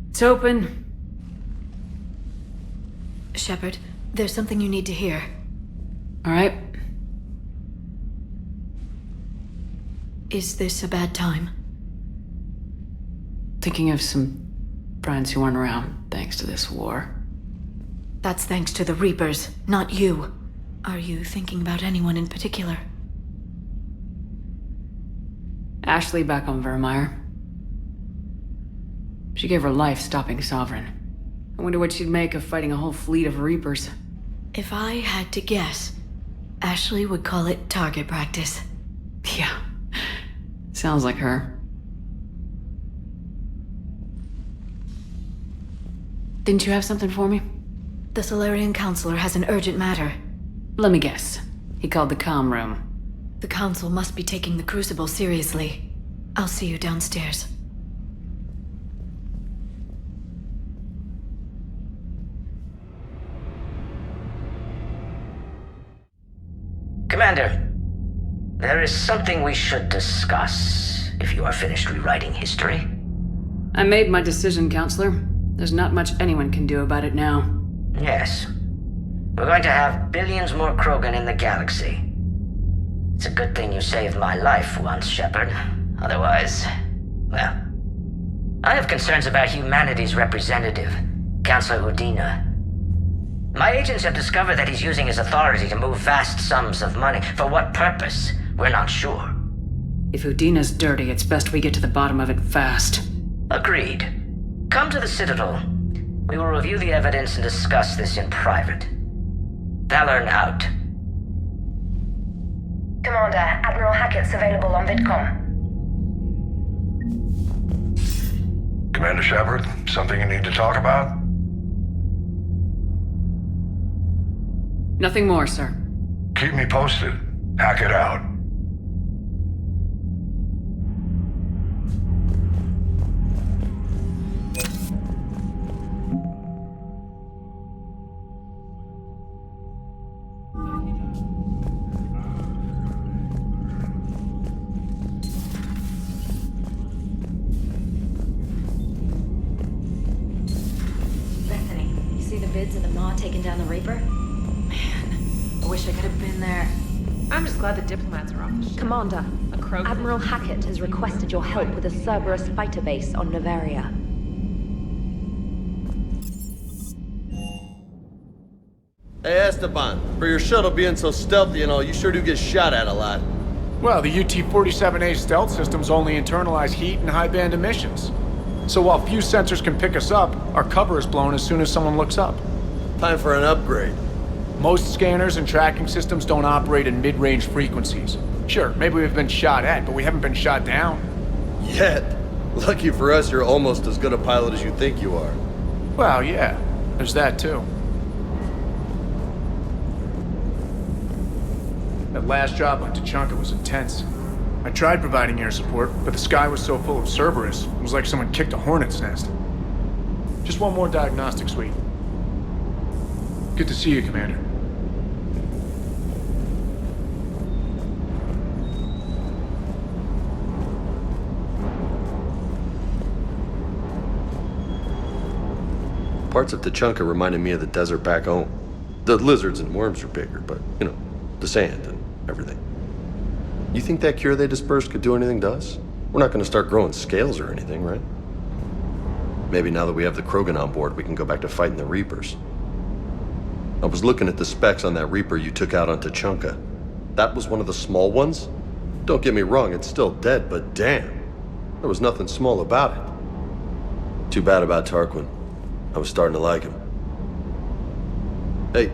It's open. Shepard, there's something you need to hear. All right. Is this a bad time? Thinking of some friends who aren't around thanks to this war. That's thanks to the Reapers, not you. Are you thinking about anyone in particular? Ashley back on Vermeer. She gave her life stopping Sovereign. I wonder what she'd make of fighting a whole fleet of Reapers. If I had to guess, Ashley would call it target practice. Yeah. Sounds like her. Didn't you have something for me? The Solarian Counselor has an urgent matter. Let me guess. He called the comm room. The Council must be taking the Crucible seriously. I'll see you downstairs. Commander, there is something we should discuss, if you are finished rewriting history. I made my decision, Counselor. There's not much anyone can do about it now. Yes. We're going to have billions more Krogan in the galaxy. It's a good thing you saved my life once, Shepard. Otherwise, well, I have concerns about humanity's representative, Councillor Udina. My agents have discovered that he's using his authority to move vast sums of money. For what purpose? We're not sure. If Udina's dirty, it's best we get to the bottom of it fast. Agreed. Come to the Citadel. We will review the evidence and discuss this in private. Valorn out. Commander, Admiral Hackett's available on VidCom. Commander Shepard, something you need to talk about? Nothing more, sir. Keep me posted. Hackett out. Bethany, you see the vids of the Maw taking down the Reaper? Man, I wish I could have been there. I'm just glad the diplomats are off the ship. Commander, Admiral Hackett has requested your help with a Cerberus fighter base on Novaria. Hey Esteban, for your shuttle being so stealthy and all, you sure do get shot at a lot. Well, the UT-47A stealth systems only internalize heat and high-band emissions. So while few sensors can pick us up, our cover is blown as soon as someone looks up. Time for an upgrade. Most scanners and tracking systems don't operate in mid-range frequencies. Sure, maybe we've been shot at, but we haven't been shot down. Yet. Lucky for us, you're almost as good a pilot as you think you are. Well, yeah. There's that, too. That last job on Tuchanka was intense. I tried providing air support, but the sky was so full of Cerberus, it was like someone kicked a hornet's nest. Just one more diagnostic suite. Good to see you, Commander. Parts of Tuchanka reminded me of the desert back home. The lizards and worms are bigger, but, you know, the sand and everything. You think that cure they dispersed could do anything to us? We're not gonna start growing scales or anything, right? Maybe now that we have the Krogan on board, we can go back to fighting the Reapers. I was looking at the specs on that Reaper you took out on Tuchanka. That was one of the small ones? Don't get me wrong, it's still dead, but damn. There was nothing small about it. Too bad about Tarquin. I was starting to like him. Hey.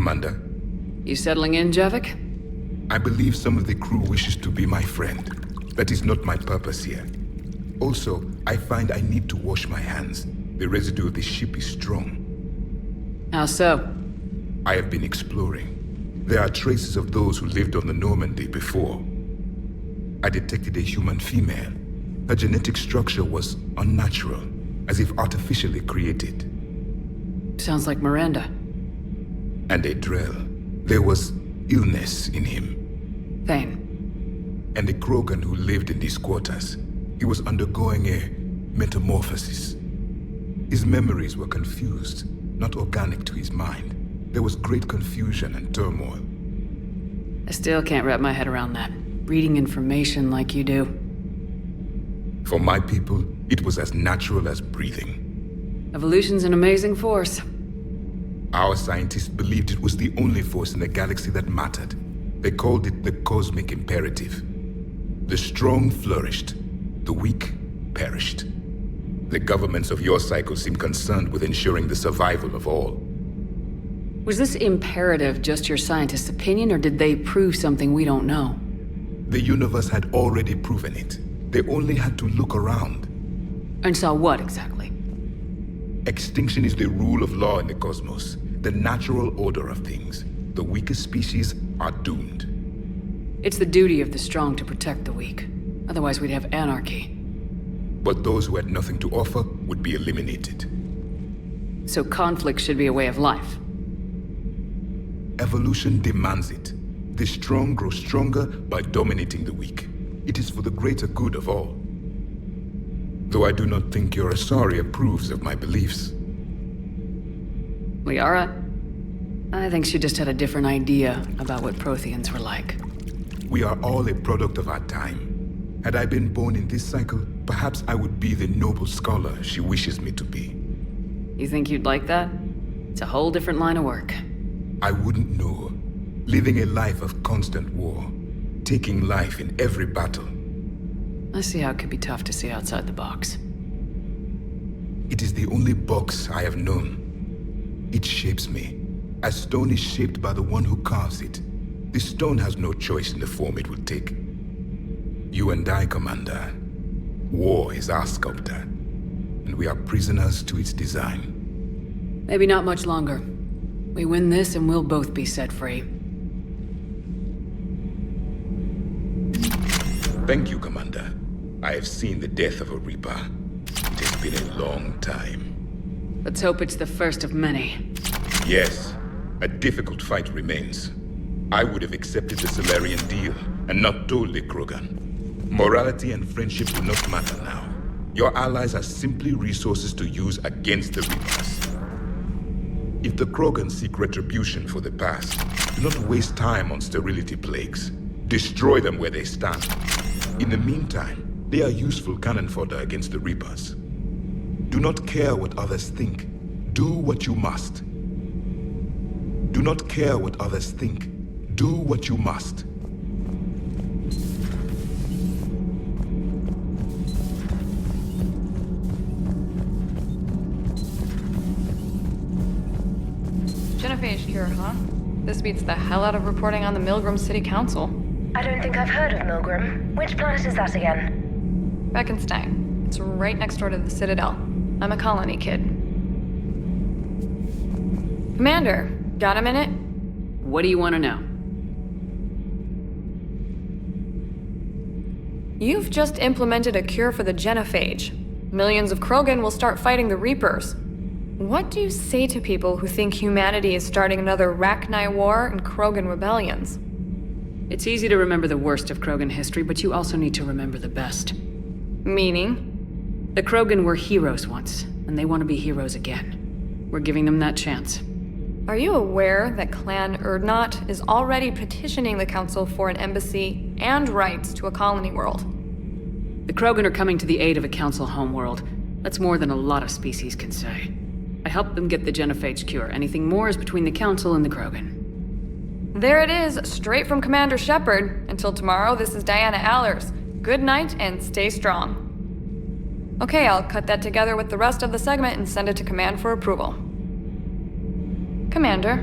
Commander. You settling in, Javik? I believe some of the crew wishes to be my friend. That is not my purpose here. Also, I find I need to wash my hands. The residue of the ship is strong. How so? I have been exploring. There are traces of those who lived on the Normandy before. I detected a human female. Her genetic structure was unnatural, as if artificially created. Sounds like Miranda. And a Drell. There was illness in him. Thane. And a Krogan who lived in these quarters. He was undergoing a metamorphosis. His memories were confused, not organic to his mind. There was great confusion and turmoil. I still can't wrap my head around that. Reading information like you do. For my people, it was as natural as breathing. Evolution's an amazing force. Our scientists believed it was the only force in the galaxy that mattered. They called it the cosmic imperative. The strong flourished, the weak perished. The governments of your cycle seem concerned with ensuring the survival of all. Was this imperative just your scientists' opinion, or did they prove something we don't know? The universe had already proven it. They only had to look around. And saw what, exactly? Extinction is the rule of law in the cosmos, the natural order of things. The weakest species are doomed. It's the duty of the strong to protect the weak. Otherwise we'd have anarchy. But those who had nothing to offer would be eliminated. So conflict should be a way of life. Evolution demands it. The strong grow stronger by dominating the weak. It is for the greater good of all. Though I do not think your Asari approves of my beliefs. Liara? I think she just had a different idea about what Protheans were like. We are all a product of our time. Had I been born in this cycle, perhaps I would be the noble scholar she wishes me to be. You think you'd like that? It's a whole different line of work. I wouldn't know. Living a life of constant war. Taking life in every battle. I see how it could be tough to see outside the box. It is the only box I have known. It shapes me, as stone is shaped by the one who carves it. The stone has no choice in the form it will take. You and I, Commander. War is our sculptor, and we are prisoners to its design. Maybe not much longer. We win this and we'll both be set free. Thank you, Commander. I have seen the death of a Reaper. It has been a long time. Let's hope it's the first of many. Yes, a difficult fight remains. I would have accepted the Solarian deal and not told the Krogan. Morality and friendship do not matter now. Your allies are simply resources to use against the Reapers. If the Krogan seek retribution for the past, do not waste time on sterility plagues. Destroy them where they stand. In the meantime, they are useful cannon fodder against the Reapers. Do not care what others think. Do what you must. Do not care what others think. Do what you must. Genophage cure, huh? This beats the hell out of reporting on the Milgram City Council. I don't think I've heard of Milgram. Which planet is that again? Beckenstein. It's right next door to the Citadel. I'm a colony kid. Commander, got a minute? What do you want to know? You've just implemented a cure for the genophage. Millions of Krogan will start fighting the Reapers. What do you say to people who think humanity is starting another Rachni War and Krogan rebellions? It's easy to remember the worst of Krogan history, but you also need to remember the best. Meaning? The Krogan were heroes once, and they want to be heroes again. We're giving them that chance. Are you aware that Clan Urdnot is already petitioning the Council for an embassy and rights to a colony world? The Krogan are coming to the aid of a Council homeworld. That's more than a lot of species can say. I helped them get the genophage cure. Anything more is between the Council and the Krogan. There it is, straight from Commander Shepard. Until tomorrow, this is Diana Allers. Good night and stay strong. Okay, I'll cut that together with the rest of the segment and send it to Command for approval. Commander.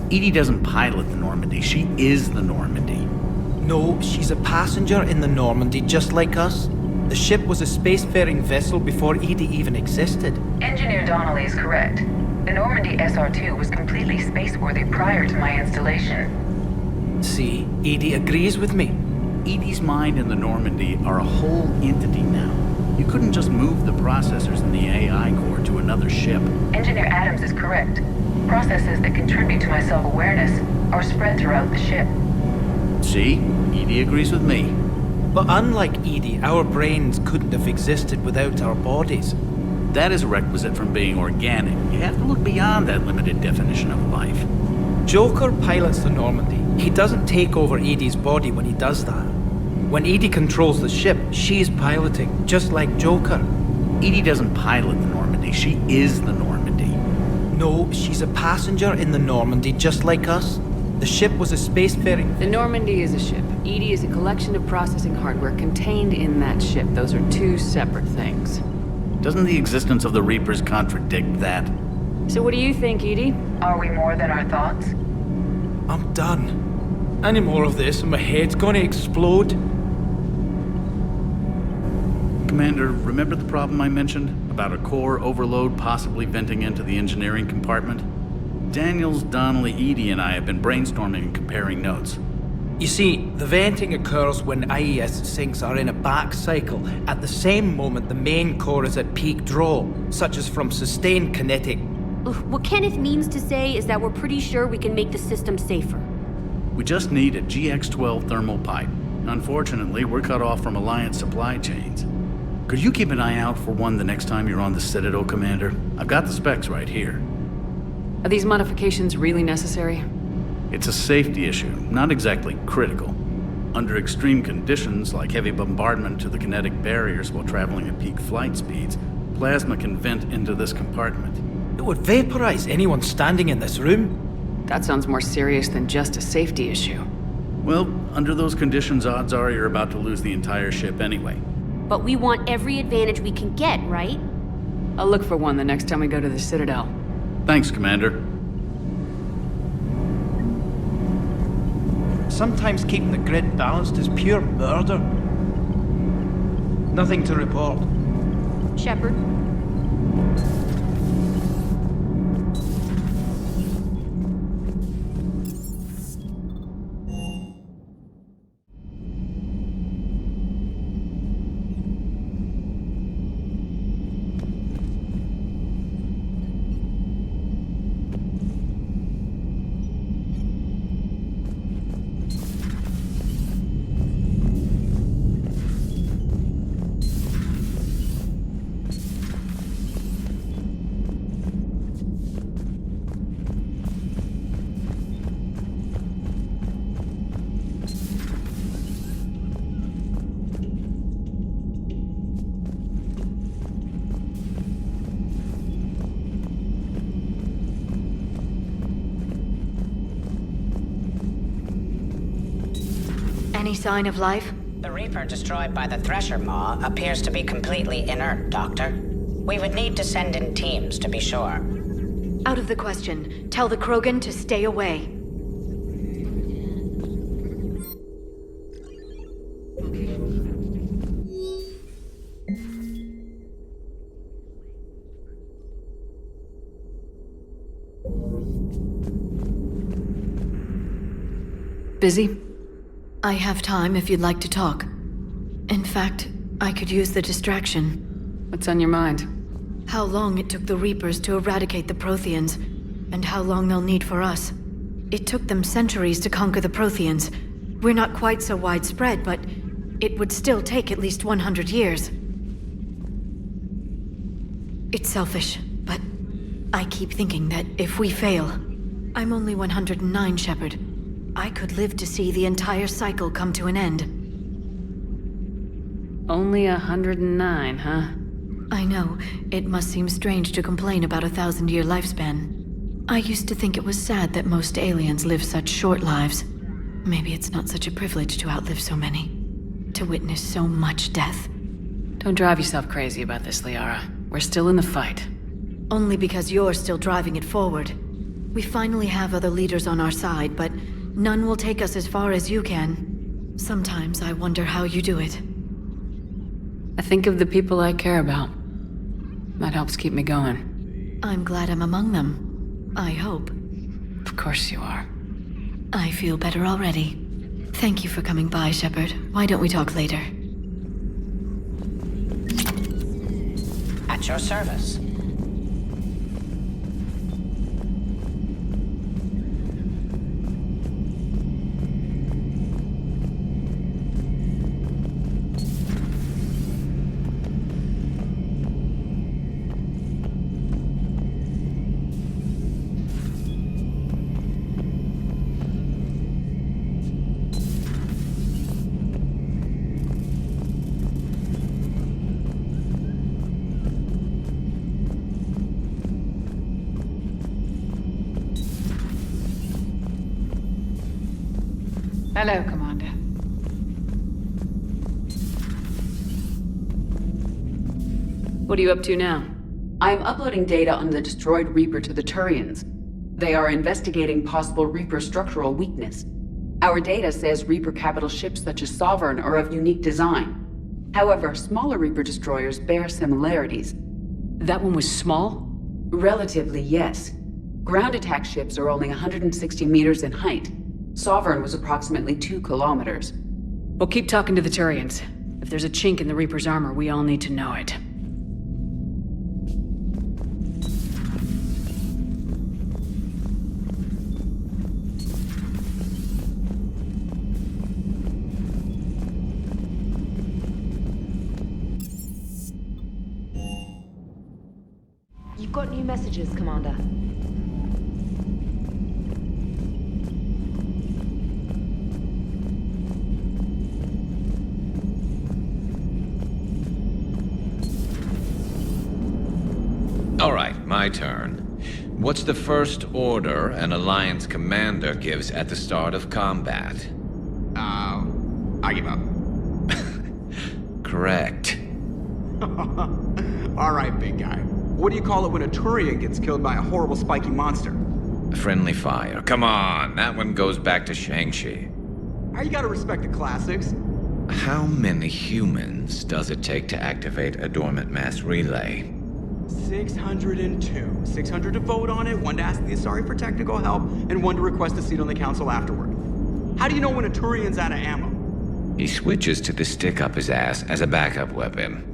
Edie doesn't pilot the Normandy. She is the Normandy. No, she's a passenger in the Normandy, just like us. The ship was a spacefaring vessel before Edie even existed. Engineer Donnelly is correct. The Normandy SR-2 was completely spaceworthy prior to my installation. See, Edie agrees with me. Edie's mind and the Normandy are a whole entity now. You couldn't just move the processors in the AI core to another ship. Engineer Adams is correct. Processes that contribute to my self-awareness are spread throughout the ship. See? Edie agrees with me. But unlike Edie, our brains couldn't have existed without our bodies. That is a requisite from being organic. You have to look beyond that limited definition of life. Joker pilots the Normandy. He doesn't take over Edie's body when he does that. When Edie controls the ship, she's piloting, just like Joker. Edie doesn't pilot the Normandy. She is the Normandy. No, she's a passenger in the Normandy, just like us. The ship was a spacefaring... The Normandy is a ship. Edie is a collection of processing hardware contained in that ship. Those are two separate things. Doesn't the existence of the Reapers contradict that? So what do you think, Edie? Are we more than our thoughts? I'm done. Any more of this and my head's gonna explode. Commander, remember the problem I mentioned? About a core overload possibly venting into the engineering compartment? Daniels, Donnelly, Edie, and I have been brainstorming and comparing notes. You see, the venting occurs when IES sinks are in a back cycle at the same moment the main core is at peak draw, such as from sustained kinetic. What Kenneth means to say is that we're pretty sure we can make the system safer. We just need a GX-12 thermal pipe. Unfortunately, we're cut off from Alliance supply chains. Could you keep an eye out for one the next time you're on the Citadel, Commander? I've got the specs right here. Are these modifications really necessary? It's a safety issue, not exactly critical. Under extreme conditions, like heavy bombardment to the kinetic barriers while traveling at peak flight speeds, plasma can vent into this compartment. It would vaporize anyone standing in this room. That sounds more serious than just a safety issue. Well, under those conditions, odds are you're about to lose the entire ship anyway. But we want every advantage we can get, right? I'll look for one the next time we go to the Citadel. Thanks, Commander. Sometimes keeping the grid balanced is pure murder. Nothing to report. Shepard? Any sign of life? The Reaper destroyed by the Thresher Maw appears to be completely inert, Doctor. We would need to send in teams to be sure. Out of the question. Tell the Krogan to stay away. Busy? I have time if you'd like to talk. In fact, I could use the distraction. What's on your mind? How long it took the Reapers to eradicate the Protheans, and how long they'll need for us. It took them centuries to conquer the Protheans. We're not quite so widespread, but it would still take at least 100 years. It's selfish, but I keep thinking that if we fail... I'm only 109, Shepard. I could live to see the entire cycle come to an end. Only 109, huh? I know. It must seem strange to complain about a 1,000-year lifespan. I used to think it was sad that most aliens live such short lives. Maybe it's not such a privilege to outlive so many. To witness so much death. Don't drive yourself crazy about this, Liara. We're still in the fight. Only because you're still driving it forward. We finally have other leaders on our side, but none will take us as far as you can. Sometimes I wonder how you do it. I think of the people I care about. That helps keep me going. I'm glad I'm among them. I hope. Of course you are. I feel better already. Thank you for coming by, Shepard. Why don't we talk later? At your service. Hello, Commander. What are you up to now? I am uploading data on the destroyed Reaper to the Turians. They are investigating possible Reaper structural weakness. Our data says Reaper capital ships such as Sovereign are of unique design. However, smaller Reaper destroyers bear similarities. That one was small? Relatively, yes. Ground attack ships are only 160 meters in height. Sovereign was approximately 2 kilometers. Well, keep talking to the Turians. If there's a chink in the Reaper's armor, we all need to know it. You've got new messages, Commander. All right, my turn. What's the first order an Alliance commander gives at the start of combat? I give up. Correct. All right, big guy. What do you call it when a Turian gets killed by a horrible spiky monster? Friendly fire. Come on, that one goes back to Shang-Chi. You gotta respect the classics. How many humans does it take to activate a dormant mass relay? 602. 600 to vote on it, 1 to ask the Asari for technical help, and 1 to request a seat on the council afterward. How do you know when a Turian's out of ammo? He switches to the stick up his ass as a backup weapon.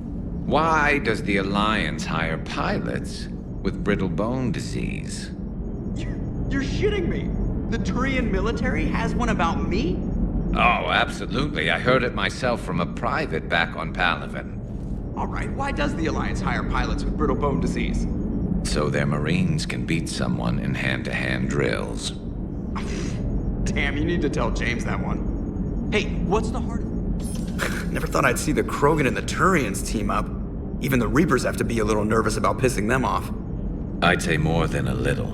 Why does the Alliance hire pilots with brittle bone disease? You're shitting me. The Turian military has one about me? Oh, absolutely. I heard it myself from a private back on Palaven. All right, why does the Alliance hire pilots with brittle bone disease? So their Marines can beat someone in hand-to-hand drills. Damn, you need to tell James that one. Hey, what's the hard... Never thought I'd see the Krogan and the Turians team up. Even the Reapers have to be a little nervous about pissing them off. I'd say more than a little.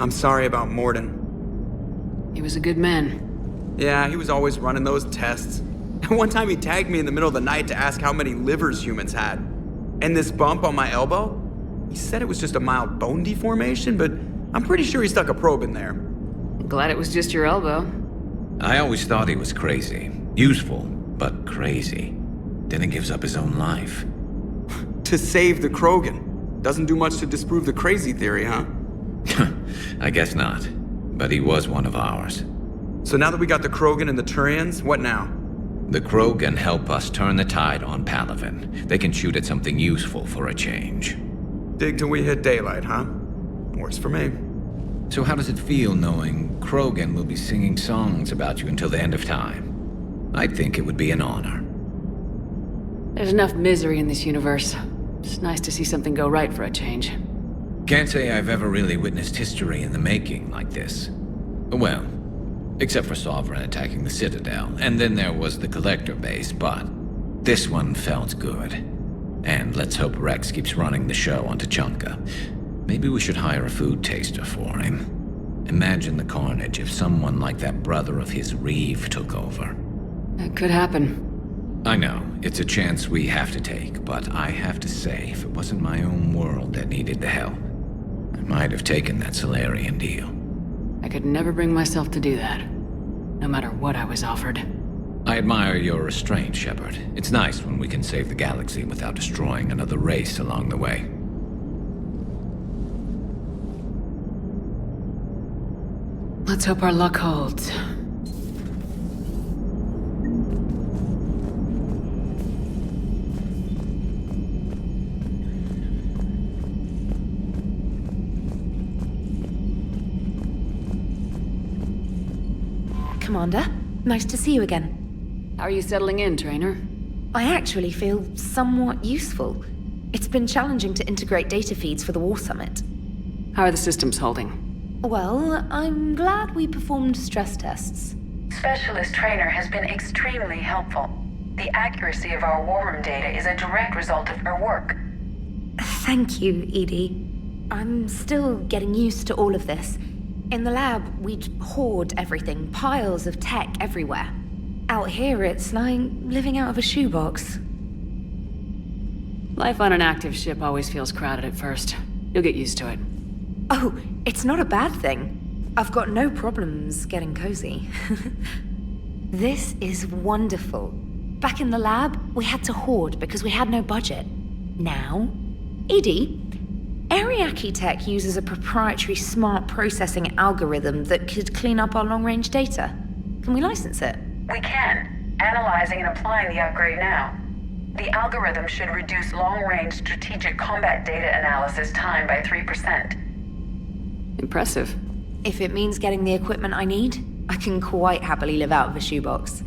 I'm sorry about Morden. He was a good man. Yeah, he was always running those tests. And one time he tagged me in the middle of the night to ask how many livers humans had. And this bump on my elbow? He said it was just a mild bone deformation, but I'm pretty sure he stuck a probe in there. Glad it was just your elbow. I always thought he was crazy. Useful, but crazy. Then he gives up his own life. To save the Krogan. Doesn't do much to disprove the crazy theory, huh? I guess not. But he was one of ours. So now that we got the Krogan and the Turians, what now? The Krogan help us turn the tide on Palaven. They can shoot at something useful for a change. Dig till we hit daylight, huh? Works for me. So how does it feel knowing Krogan will be singing songs about you until the end of time? I think it would be an honor. There's enough misery in this universe. It's nice to see something go right for a change. Can't say I've ever really witnessed history in the making like this. Well, except for Sovereign attacking the Citadel, and then there was the Collector base, but this one felt good. And let's hope Rex keeps running the show on Tuchanka. Maybe we should hire a food taster for him. Imagine the carnage if someone like that brother of his, Reeve, took over. That could happen. I know, it's a chance we have to take, but I have to say, if it wasn't my own world that needed the help, might have taken that Solarian deal. I could never bring myself to do that, no matter what I was offered. I admire your restraint, Shepard. It's nice when we can save the galaxy without destroying another race along the way. Let's hope our luck holds. Commander, nice to see you again. How are you settling in, Trainer? I actually feel somewhat useful. It's been challenging to integrate data feeds for the War Summit. How are the systems holding? Well, I'm glad we performed stress tests. Specialist Trainer has been extremely helpful. The accuracy of our war room data is a direct result of her work. Thank you, Edie. I'm still getting used to all of this. In the lab, we'd hoard everything, piles of tech everywhere. Out here, it's like living out of a shoebox. Life on an active ship always feels crowded at first. You'll get used to it. Oh, it's not a bad thing. I've got no problems getting cozy. This is wonderful. Back in the lab, we had to hoard because we had no budget. Now, Edie, Ariake Tech uses a proprietary smart processing algorithm that could clean up our long-range data. Can we license it? We can. Analyzing and applying the upgrade now. The algorithm should reduce long-range strategic combat data analysis time by 3%. Impressive. If it means getting the equipment I need, I can quite happily live out of a shoebox.